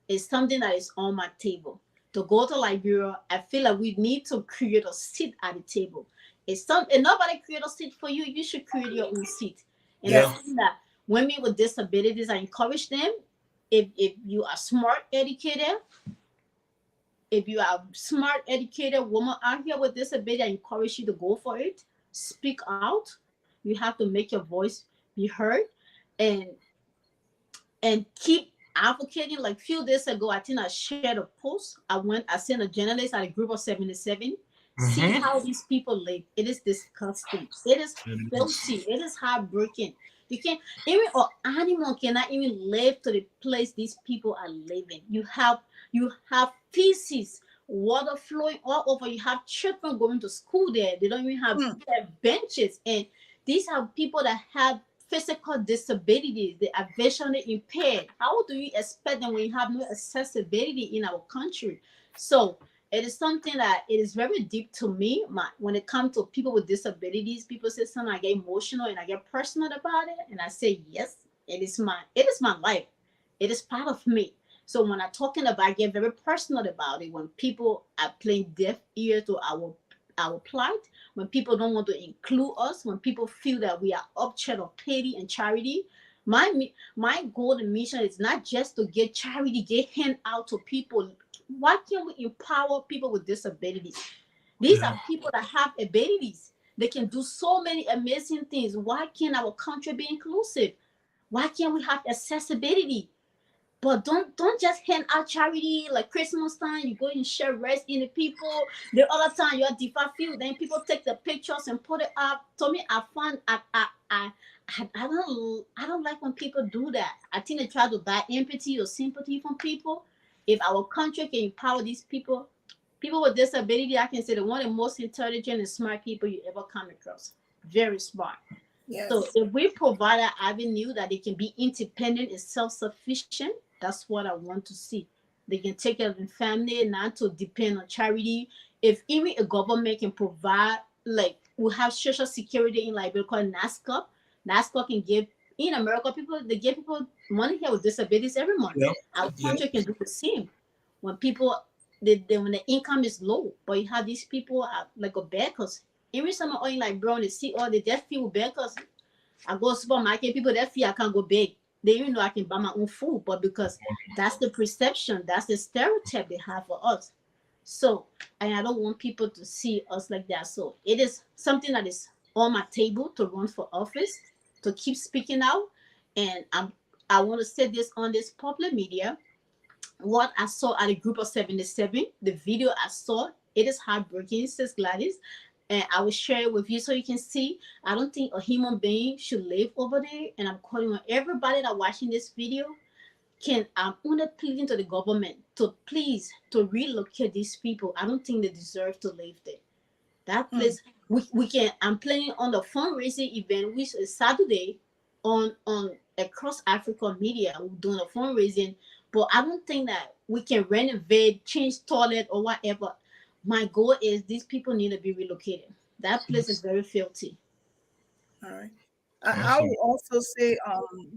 It's something that is on my table. To go to Liberia, I feel like we need to create a seat at the table. It's something nobody create a seat for you. You should create your own seat. And I Yeah. Yes. think that women with disabilities, I encourage them. If you are smart, educated, if you are smart, educated woman out here with disability, I encourage you to go for it. Speak out. You have to make your voice be heard, and keep advocating. Like few days ago, I think I shared a post. I sent a journalist at a group of 77. See Mm-hmm. how these people live. It is disgusting. It is It is. filthy. It is heartbreaking. You can't even an animal cannot even live to the place these people are living. You have feces, water flowing all over. You have children going to school there. They don't even have Mm. benches. And these are people that have physical disabilities. They are visually impaired. How do you expect them when you have no accessibility in our country? So it is something that it is very deep to me. When it comes to people with disabilities, people say something, I get emotional and I get personal about it, and I say yes, it is my life. It is part of me. So when I'm talking about, I get very personal about it. When people are playing deaf ear to our plight, when people don't want to include us, when people feel that we are object of pity and charity, My goal and mission is not just to get charity, get hand out to people. Why can't we empower people with disabilities? These Yeah. are people that have abilities. They can do so many amazing things. Why can't our country be inclusive? Why can't we have accessibility? But don't just hand out charity like Christmas time. You go and share rice in the people. The other time you're at DeFi field, then people take the pictures and put it up. To me, I don't like when people do that. I think they try to buy empathy or sympathy from people. If our country can empower these people, people with disability, I can say they're one of the most intelligent and smart people you ever come across. Very smart. So Yes. if we provide an avenue that they can be independent and self-sufficient, that's what I want to see. They can take care of their family, not to depend on charity. If even a government can provide, like we have social security in Liberia called NASCAR. NASCAR can give in America people they give people money here with disabilities every month. Yeah. Our Yeah. country can do the same. When people when the income is low, but you have these people like a beggars. Every summer, all in like bro, they see all the deaf people beggars. I go to supermarket, people that feel I can't go big. They even know I can buy my own food, but because that's the perception, that's the stereotype they have for us. So, and I don't want people to see us like that. So, it is something that is on my table to run for office, to keep speaking out. And I want to say this on this public media. What I saw at a group of 77, the video I saw, it is heartbreaking, says Gladys. And I will share it with you so you can see. I don't think a human being should live over there. And I'm calling on everybody that watching this video. I'm only pleading to the government to please to relocate these people. I don't think they deserve to live there. That Mm. place we can. I'm planning on the fundraising event, which is Saturday, on across Africa media. We're doing a fundraising, but I don't think that we can renovate, change toilet or whatever. My goal is these people need to be relocated. That place is very filthy. All right. I Awesome. will also say,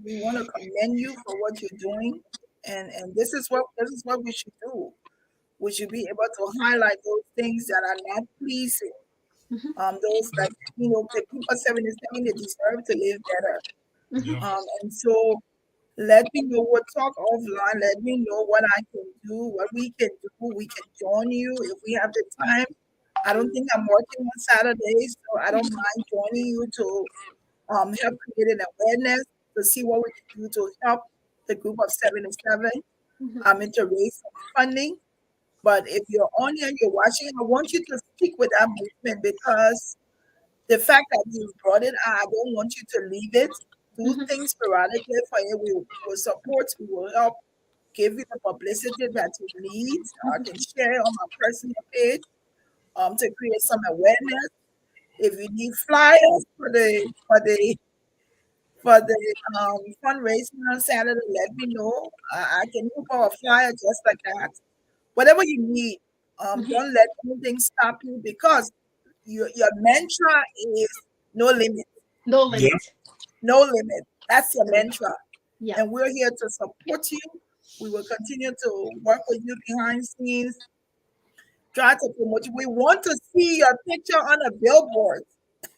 we want to commend you for what you're doing, and this is what we should do. We should be able to highlight those things that are not pleasing. Hmm. Those that the people 77, they deserve to live better. Hmm. Yeah. And so let me know. We'll talk offline. Let me know what I can do, what we can do. We can join you if we have the time. I don't think I'm working on Saturdays, so I don't mind joining you to help create an awareness to see what we can do to help the group of 77 and to raise some funding. But if you're on here, you're watching, I want you to stick with that movement because the fact that you brought it, I don't want you to leave it. Do Hmm. things sporadically for you. We will support, we will help give you the publicity that you need. I can share it on my personal page to create some awareness. If you need flyers for the fundraising on Saturday, let me know. I can hook up a flyer just like that. Whatever you need, don't let anything stop you because your mantra is no limit, No Yeah. limit. no limit. That's your mantra, Yeah. and we're here to support you. We will continue to work with you behind scenes, try to promote you. We want to see your picture on a billboard.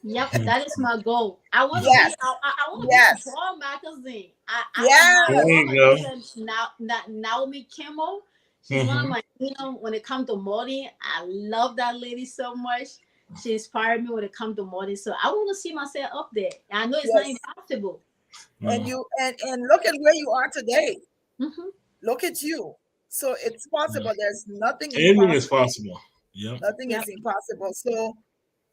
Yep, that is my goal. I want to be. Yes, I want to be on yes, Ball magazine. My There yes. girl, you her go. name is Naomi Kimmel. She's one of Hmm. my. When it comes to modeling, I love that lady so much. She inspired me when it comes to modeling. So I want to see myself up there. And I know it's not Yes. impossible. And No. you and look at where you are today. Hmm. Look at you. So it's Yeah. possible. There's nothing Anything is impossible. possible. Yeah. Nothing Yep. is impossible. So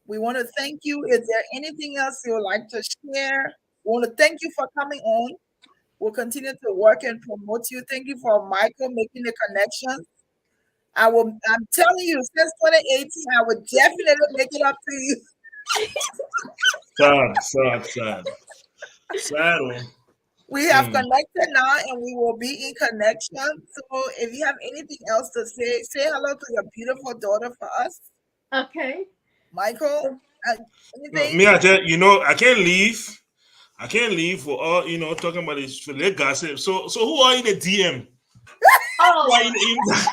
we want to thank you. Is there anything else you would like to share? We want to thank you for coming on. We'll continue to work and promote you. Thank you for Michael making the connection. I'm telling you, since 2018, I would definitely make it up to you. Sad, sad, sad. Sad one. We have Hmm. connected now and we will be in connection. So if you have anything else to say hello to your beautiful daughter for us. Okay. Michael, uh, No, anything? me, I tell you know, I can't leave. I can't leave for all talking about this for the gossip. So who are in the DM? Who are Oh, in the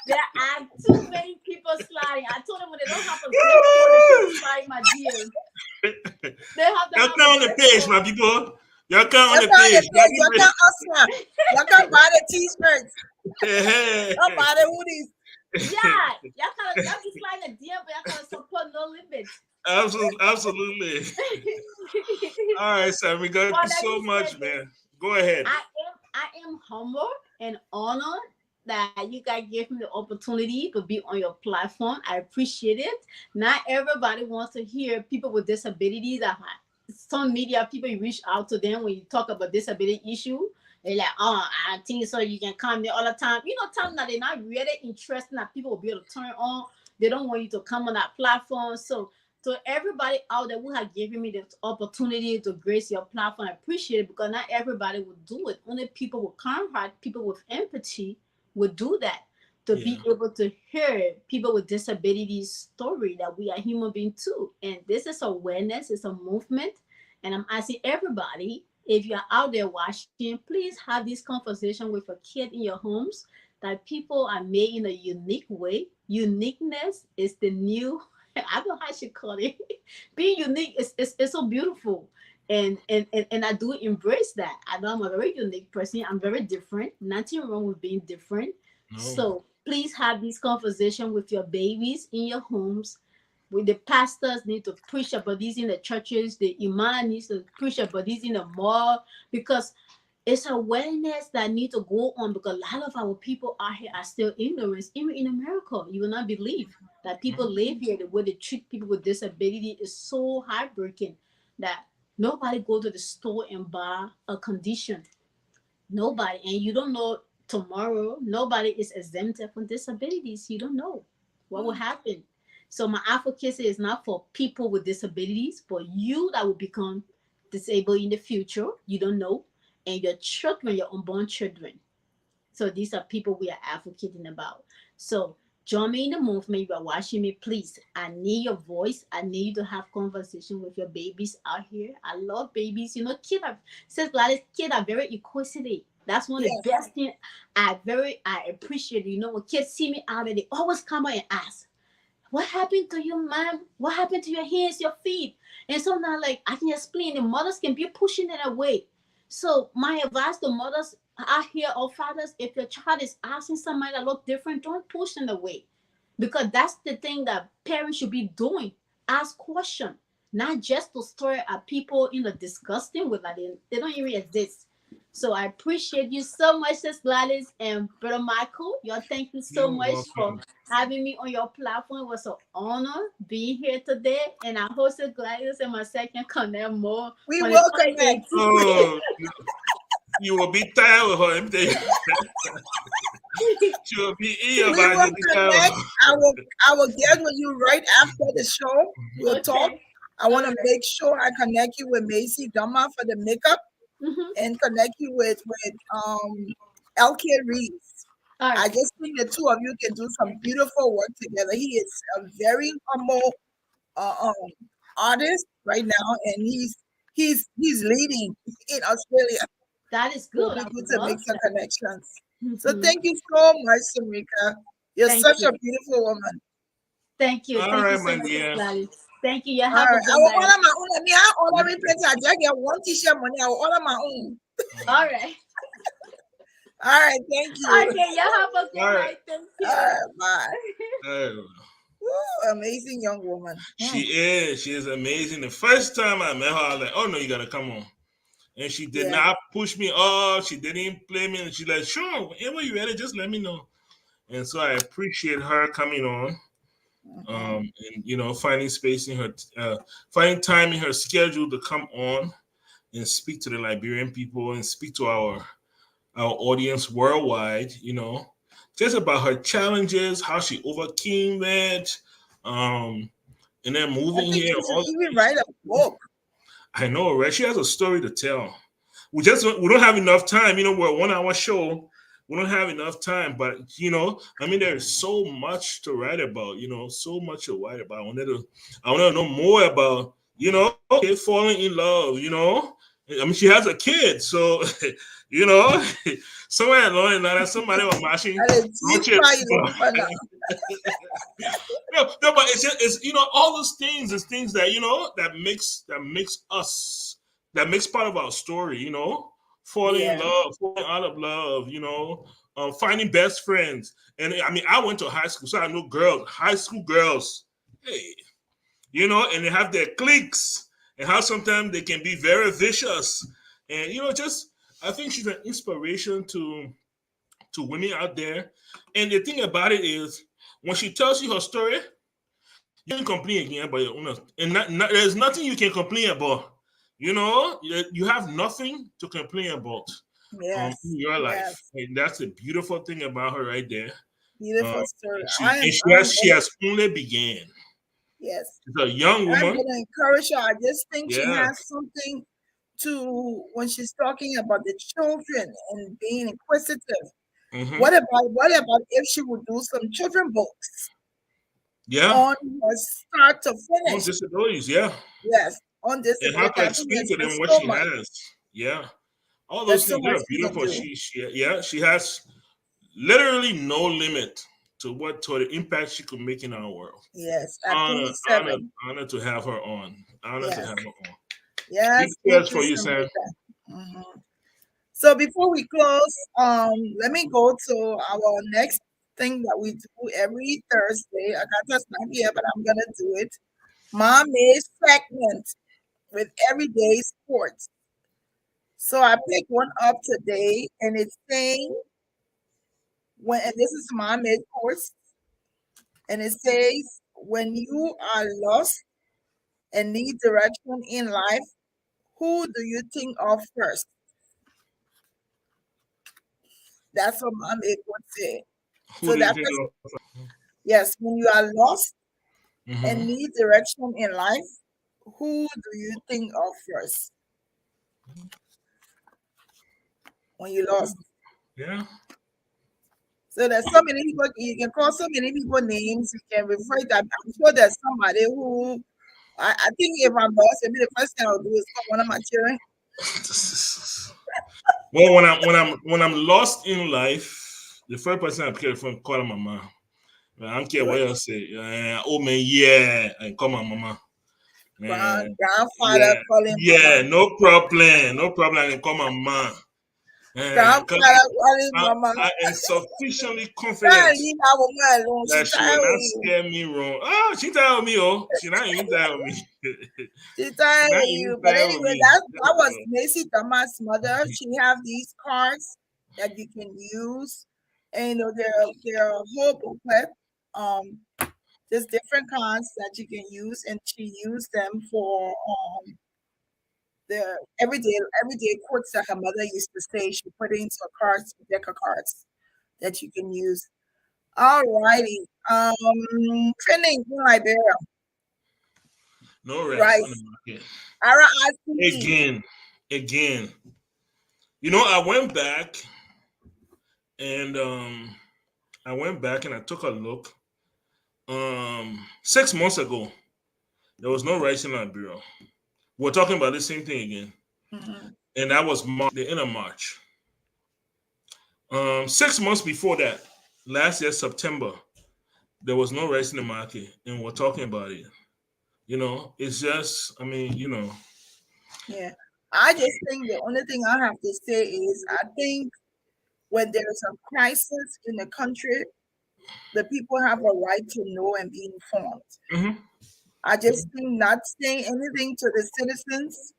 there are too many people sliding. I told them when they don't have a great score, they shouldn't slide my DM. They have to Now have come a on the great page, my score. people. Y'all come on Y'all the can on the page. page. Y'all can hustle. Y'all can buy the t-shirts. Y'all buy the hoodies. Yeah, y'all be sliding a DM, but y'all gotta support No Limits. Absolutely. All right, Sammy, thank you so much, man. Go ahead. I am humble and honored that you guys gave me the opportunity to be on your platform. I appreciate it. Not everybody wants to hear people with disabilities. Some media people, you reach out to them when you talk about disability issue. They're like, oh, I think so. You can come there all the time. You know, tell them that they're not really interested, that people will be able to turn on. They don't want you to come on that platform. So everybody out there who have given me the opportunity to grace your platform, I appreciate it, because not everybody would do it. Only people with kind heart, people with empathy would do that. To be able to hear people with disabilities story, that we are human beings too. And this is awareness, it's a movement. And I'm asking everybody, if you're out there watching, please have this conversation with a kid in your homes, that people are made in a unique way. Uniqueness is the new, I don't know how I should call it. Being unique is so beautiful. And I do embrace that. I know I'm a very unique person. I'm very different. Nothing wrong with being different. No. So please have this conversation with your babies in your homes. With the pastors need to preach about this in the churches. The imam needs to preach about this in the mall, because it's awareness that need to go on, because a lot of our people out here are still ignorant. Even in America, you will not believe that people live here. The way they treat people with disability is so heartbreaking that nobody go to the store and buy a condition. Nobody. And you don't know tomorrow. Nobody is exempted from disabilities. You don't know what will happen. So my advocacy is not for people with disabilities, but you that will become disabled in the future. You don't know. And your children, your unborn children. So these are people we are advocating about. So join me in the movement. You are watching me, please. I need your voice. I need you to have conversation with your babies out here. I love babies. You know, kids are very inquisitive. That's one of the best things I appreciate. You know, when kids see me out there, they always come out and ask, what happened to you, mom? What happened to your hands, your feet? And so now, like, I can explain, the mothers can be pushing it away. So my advice to mothers out here or fathers, if your child is asking somebody that look different, don't push them away. Because that's the thing that parents should be doing. Ask questions, not just to stare at people in the disgusting way, like they don't even exist. So I appreciate you so much, Sis Gladys and Brother Michael. Y'all, thank you so much for having me on your platform. It was an honor being here today. And I hosted Gladys and my second connect more. We will connect. Oh, you will be tired with her. She will be in your We will connect. I will get with you right after the show. We'll talk. I want to make sure I connect you with Macy Duma for the makeup, and connect you with LK Reeves. I just think the two of you can do some beautiful work together. He is a very humble artist right now, and he's leading in Australia. That is good. So we need to make some connections. So thank you so much, Samrica. You're such a beautiful woman. Thank you. All thank right, you so my much, dear. Gladys. Thank you. You have All a right. good I will night. order my own. I mean, I order plenty. I just get one t-shirt money. I will order my own. All right. All right. Thank you. Okay. You have a good night. Thank you. All right. Bye. Ooh, amazing young woman. She is. She is amazing. The first time I met her, I was like, oh, no, you got to come on. And she did not push me off. She didn't play me. And she's like, sure, whenever you're ready, just let me know. And so I appreciate her coming on. And, you know, finding space in her, finding time in her schedule to come on and speak to the Liberian people and speak to our audience worldwide, you know, just about her challenges, how she overcame that, and then moving here. Even write a book. I know, right? She has a story to tell. We don't have enough time. You know, we're a 1 hour show. We don't have enough time, but you know, I mean, there's so much to write about. You know, so much to write about. I want to know more about, you know, falling in love. You know, I mean, she has a kid, so you know, somewhere along the line, somebody was matching. No, but it's you know, all those things is things that, you know, that makes us that makes part of our story, falling in Yeah. love, falling out of love, finding best friends. And I mean, I went to high school, so I know girls, high school girls, hey, and they have their cliques, and how sometimes they can be very vicious. And, just, I think she's an inspiration to women out there. And the thing about it is, when she tells you her story, you can complain again about your own, and there's nothing you can complain about. You have nothing to complain about in Yes. your life, Yes. and that's a beautiful thing about her right there. Beautiful story. And she I am. and she I'm has she gonna. has only began. Yes. She's a young I'm woman. gonna encourage her. I just think she Yeah. has something to when she's talking about the children and being inquisitive. Mm-hmm. What about if she would do some children books Yeah. on start to On finish? disabilities. Yeah. Yes, on And how disability. to I think explain to them there's what so she much. has. Yeah. All those There's so things, much they're she can beautiful. do. She has literally no limit to the impact she could make in our world. Yes, at Honor, honor, 27. honor to have her on. Honor to have Yes, her on. Big yes. Thank cheers you, for you, Sam. Samrica. Mhm. So before we close, let me go to our next thing that we do every Thursday. Agata's not here, but I'm gonna do it. Mom made segment with everyday sports. So I picked one up today, and it's saying and this is Mom made course, and it says when you are lost and need direction in life, who do you think of first? That's what Mom made would say. Who So do you that think person, of? yes, when you are lost and Mm-hmm. need direction in life, who do you think of first when you lost? Yeah. So there's so many people, you can call so many people names, you can refer to them. I'm sure there's somebody who, I think if I'm lost, maybe the first thing I'll do is call one of my children. Well, when I'm lost in life, the first person I pick up the phone call my mama. I don't care what you say. Oh man, yeah, and call my mama. Grandfather Yeah, calling yeah, mama. no problem, no problem. I can call my mom. Because Grandfather calling I, mama. I am sufficiently Can't confident leave that woman alone. She that she will tired not with you. scare me wrong. Oh, she tired of me, oh. She not even tired of me. She She tired not with even you. But tired of anyway, me. that was Macy Thomas' mother. She have these cards that you can use. And they're a whole booklet. Um there's different cards that you can use, and she used them for the everyday quotes that her mother used to say. She put it into a cards, deck of cards that you can use. All righty. Trending in Liberia. No rest on the Rice. market. RICE. Again, again. I went back and I took a look. 6 months ago, there was no rice in Liberia. We're talking about the same thing again. Mhm. And that was the end of March. 6 months before that, last year September, there was no rice in the market, and we're talking about it. It's just, I mean, Yeah. I just think the only thing I have to say is I think when there's a crisis in the country, the people have a right to know and be informed. mhm. I just think not saying anything to the citizens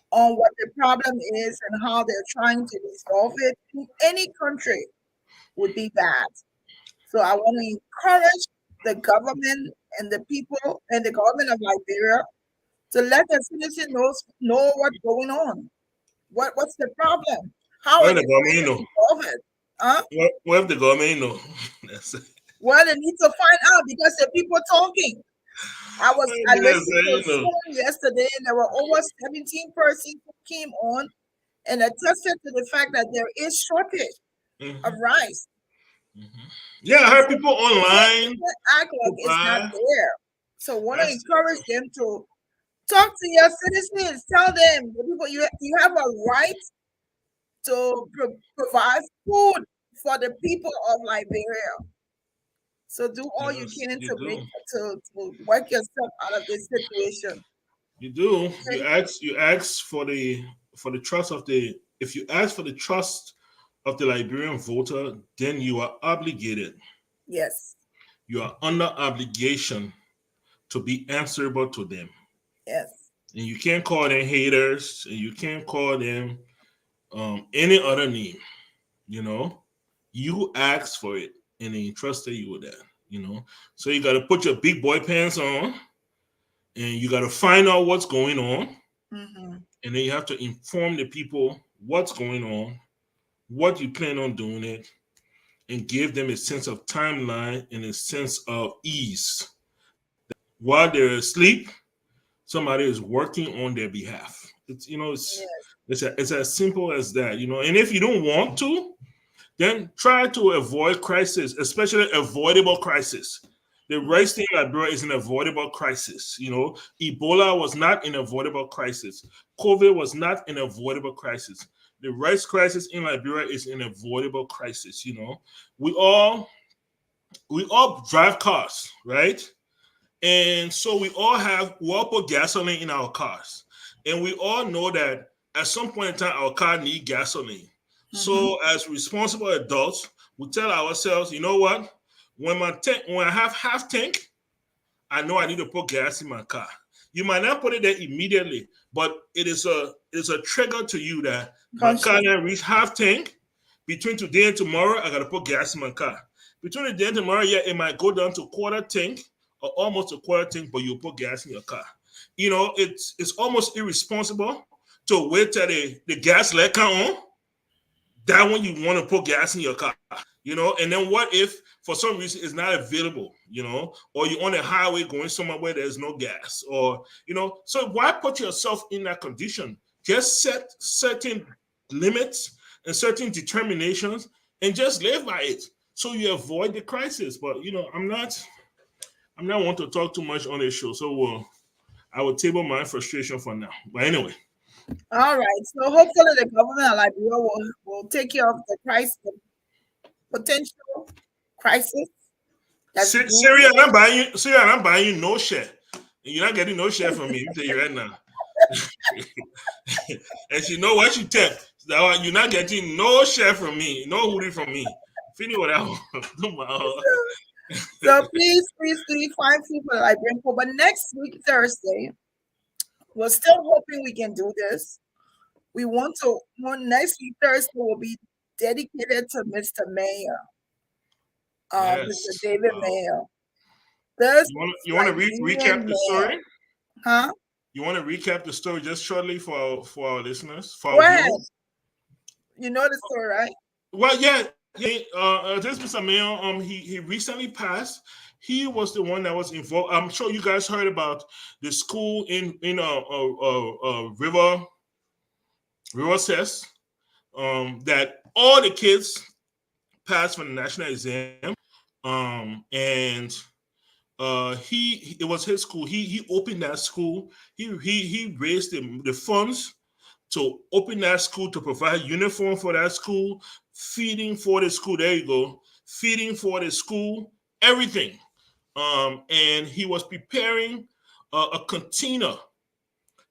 on what the problem is and how they're trying to resolve it in any country would be bad. So I want to encourage the government and the people and the government of Liberia to let the citizens know what's going on. What's the problem? How What are if they the government trying ain't to know? resolve it? Huh? What if the government ain't know? That's it. Well, they need to find out because the people talking. I Yes, listened to ain't know. Zoom yesterday, and there were over 17 persons who came on and attested to the fact that there is shortage of Mhm, rice. mhm. Yeah, I And heard so people you online can't act to like it's not buy. there. So want to That's encourage them to talk to your citizens. Tell them the people you have a right to provide food for the people of Liberia. So do all you yes, can you to do. to work yourself out of this situation. You do. Okay. You ask for the trust of the. If you ask for the trust of the Liberian voter, then you are obligated. Yes. You are under obligation to be answerable to them, Yes. and you can't call them haters, and you can't call them any other name. You know, you asked for it, and they entrusted you with that. You know, so you got to put your big boy pants on, and you got to find out what's going on, Mm-hmm. and then you have to inform the people what's going on, what you plan on doing it, and give them a sense of timeline and a sense of ease. While they're asleep, somebody is working on their behalf. It's Yes. it's as simple as that. And if you don't want to, then try to avoid crisis, especially avoidable crisis. The rice thing I brought is an avoidable crisis. Ebola was not an avoidable crisis. COVID was not an avoidable crisis. The rice crisis in Liberia is an avoidable crisis. We all we all drive cars, right? And so we all put gasoline in our cars. And we all know that at some point in time our car need gasoline. Mm-hmm. So as responsible adults, we tell ourselves, you know what? When I have half tank, I know I need to put gas in my car. You might not put it there immediately, but it is a trigger to you that my car Conscious. now reach half tank. Between today and tomorrow, I gotta put gas in my car. Between today and tomorrow, yeah, it might go down to quarter tank or almost a quarter tank, but you put gas in your car. It's almost irresponsible to wait till the gas let come on. That one you want to put gas in your car. And then what if for some reason it's not available, or you're on a highway going somewhere where there's no gas, or so why put yourself in that condition? Just set certain limits and certain determinations and just live by it so you avoid the crisis. But I'm not want to talk too much on this show, so I will table my frustration for now. But anyway, All right. So hopefully the government of Liberia will take care of the crisis, the potential crisis that's brewing. Syria, I'm buying you no share. You're not getting no share from me. I'm telling you right now. And she know what you tell. You're not getting no share from me, no hoodie from me. Finish what I want. So please find food for the Liberian poor. But next week, Thursday, we're still hoping we can do this. We want to, next week, Thursday will be dedicated to Mr. Mayor, Mr. Yes. David Mayer. This You want to recap Liberian the mayor. story? Huh? You want to recap the story just shortly for our listeners, for Go our ahead. viewers? You know the story, right? Well, yeah. This Mr. Mayor, he recently passed. He was the one that was involved. I'm sure you guys heard about the school in River Cess, that all the kids passed for the national exam. And it was his school. He opened that school. He raised the funds to open that school, to provide uniform for that school, feeding for the school. There you go, feeding for the school, everything. And he was preparing a container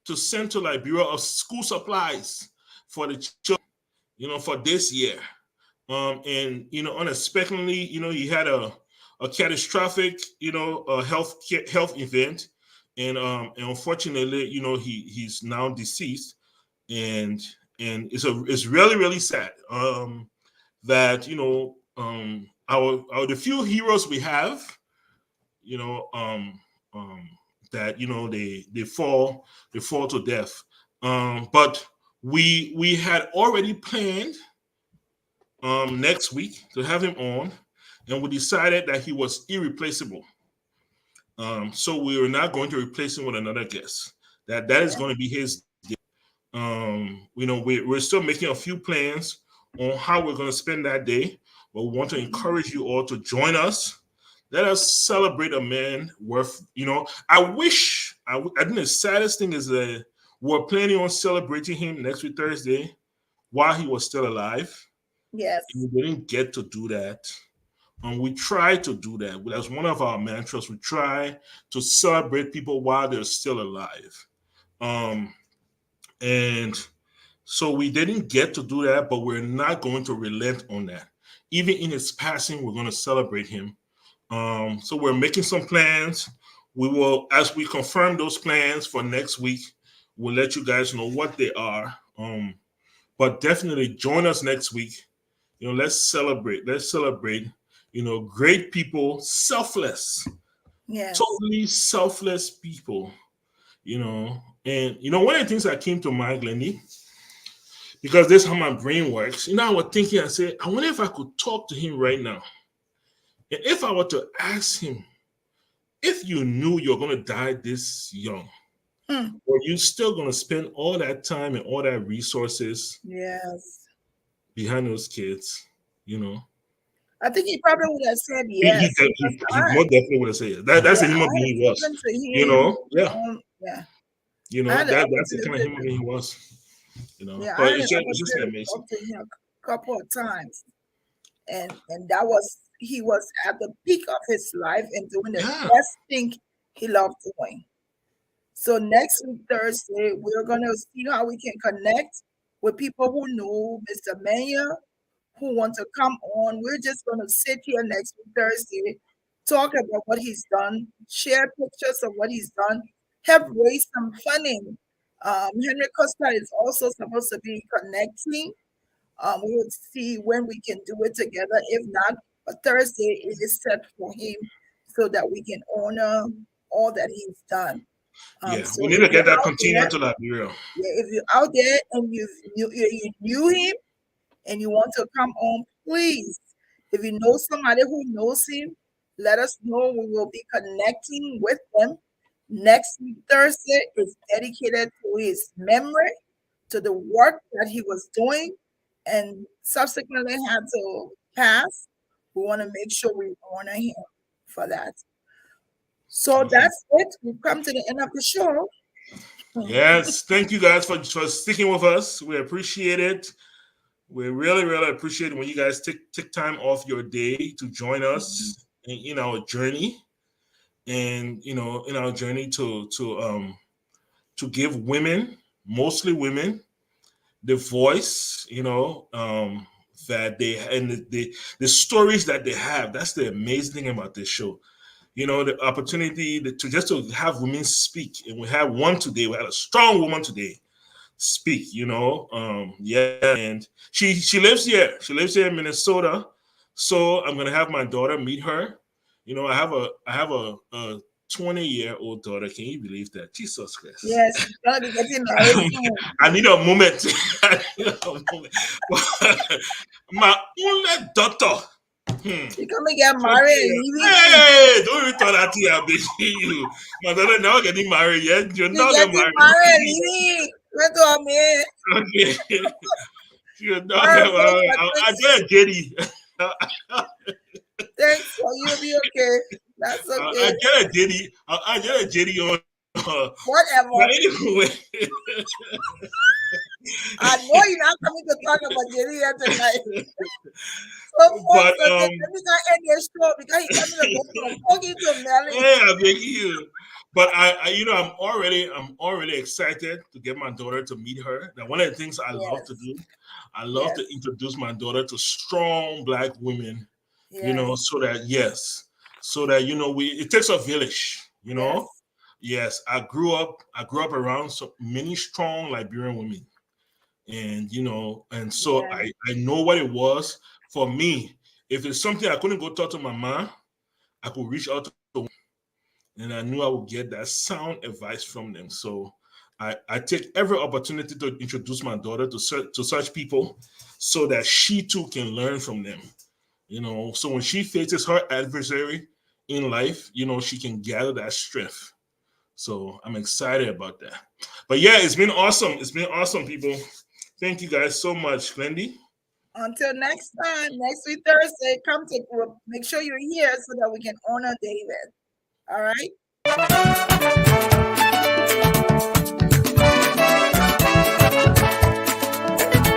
to send to Liberia of school supplies for the children, for this year. And unexpectedly, he had a catastrophic, health event, and unfortunately, he's now deceased, and it's really really sad, that our the few heroes we have, you know, that they fall to death, but we had already planned next week to have him on, and we decided that he was irreplaceable. So we are not going to replace him with another guest. That is going to be his. We're still making a few plans on how we're going to spend that day, but we want to encourage you all to join us. Let us celebrate a man worth. I think the saddest thing is that we're planning on celebrating him next week Thursday while he was still alive. Yes. We didn't get to do that. And we try to do that. That's one of our mantras. We try to celebrate people while they're still alive. Um, and so we didn't get to do that, but we're not going to relent on that. Even in his passing, we're going to celebrate him. So we're making some plans. We will, as we confirm those plans for next week, we'll let you guys know what they are. But definitely join us next week. Let's celebrate. Let's celebrate. Great people, selfless, Yes. totally selfless people. And one of the things that came to mind, Glendy, because this is how my brain works. I was thinking, I said, I wonder if I could talk to him right now. And if I were to ask him, if you knew you're going to die this young, or you still going to spend all that time and all that resources Yes. behind those kids, I think he probably would have said he, he, yes. Because he most definitely would have said yes. That's yeah, the human I being had he was. spoken to him. Yeah. Yeah. I had the That's the kind of opportunity. human being he was. Yeah, I But had the it's just opportunity to amazing. talk to him a couple of times, and that was he was at the peak of his life and doing the Yeah. best thing he loved doing. So next week Thursday, we're gonna see how we can connect with people who know Mr. Mania, who want to come on. We're just gonna sit here next week Thursday, talk about what he's done, share pictures of what he's done, help raise some funding. Henry Costa is also supposed to be connecting. We will see when we can do it together. If not, but Thursday it is set for him so that we can honor all that he's done. Yeah. So We need if to get you're that out container there, to Liberia. yeah, if you're out there and you knew him and you want to come on, please, if you know somebody who knows him, let us know. We will be connecting with them. Next week, Thursday, is dedicated to his memory, to the work that he was doing, and subsequently had to pass. We want to make sure we honor him for that. So Awesome. that's it. We've come to the end of the show. Yes. Thank you guys for sticking with us. We appreciate it. We really, really appreciate it when you guys take time off your day to join us in our journey, and in our journey to give women, mostly women, the voice, that they and the stories that they have. That's the amazing thing about this show. The opportunity to just to have women speak, and we have one today. We had a strong woman today speak. Yeah, and she lives here. She lives here in Minnesota. So I'm gonna have my daughter meet her. I have a 20-year-old daughter. Can you believe that? Jesus Christ. Yes, she's gonna be getting married soon. I need a moment. I need a moment. My only daughter. She's gonna get married and leaving me. Hey, don't even talk that to you, baby. You. My daughter never getting married yet. You're She's not getting getting married. married and leaving. Went to a man. Okay. You're not Her getting folks married. are I crazy. get a Diddy. Thanks for you'll be okay. That's okay. I get a Diddy. I get a Diddy on. But Whatever. anyway, I know you're not coming to talk about Jerry here tonight. So folks, but so let me not end your show because he's coming to go from talking to Melly. hey, I'm making you. But I'm already excited to get my daughter to meet her. Now, one of the things I love to Yes. do, I love to Yes. introduce my daughter to strong Black women. Yes. So that we it takes a village. Yes. Yes, I grew up around so many strong Liberian women, and so Yes. I know what it was for me. If it's something I couldn't go talk to my mom, I could reach out to, and I knew I would get that sound advice from them. So I take every opportunity to introduce my daughter to such people, so that she too can learn from them. So when she faces her adversary in life, she can gather that strength. So I'm excited about that. But yeah, it's been awesome. It's been awesome, people. Thank you guys so much, Glendy. Until next time, next week Thursday, come to group. Make sure you're here so that we can honor David. All right.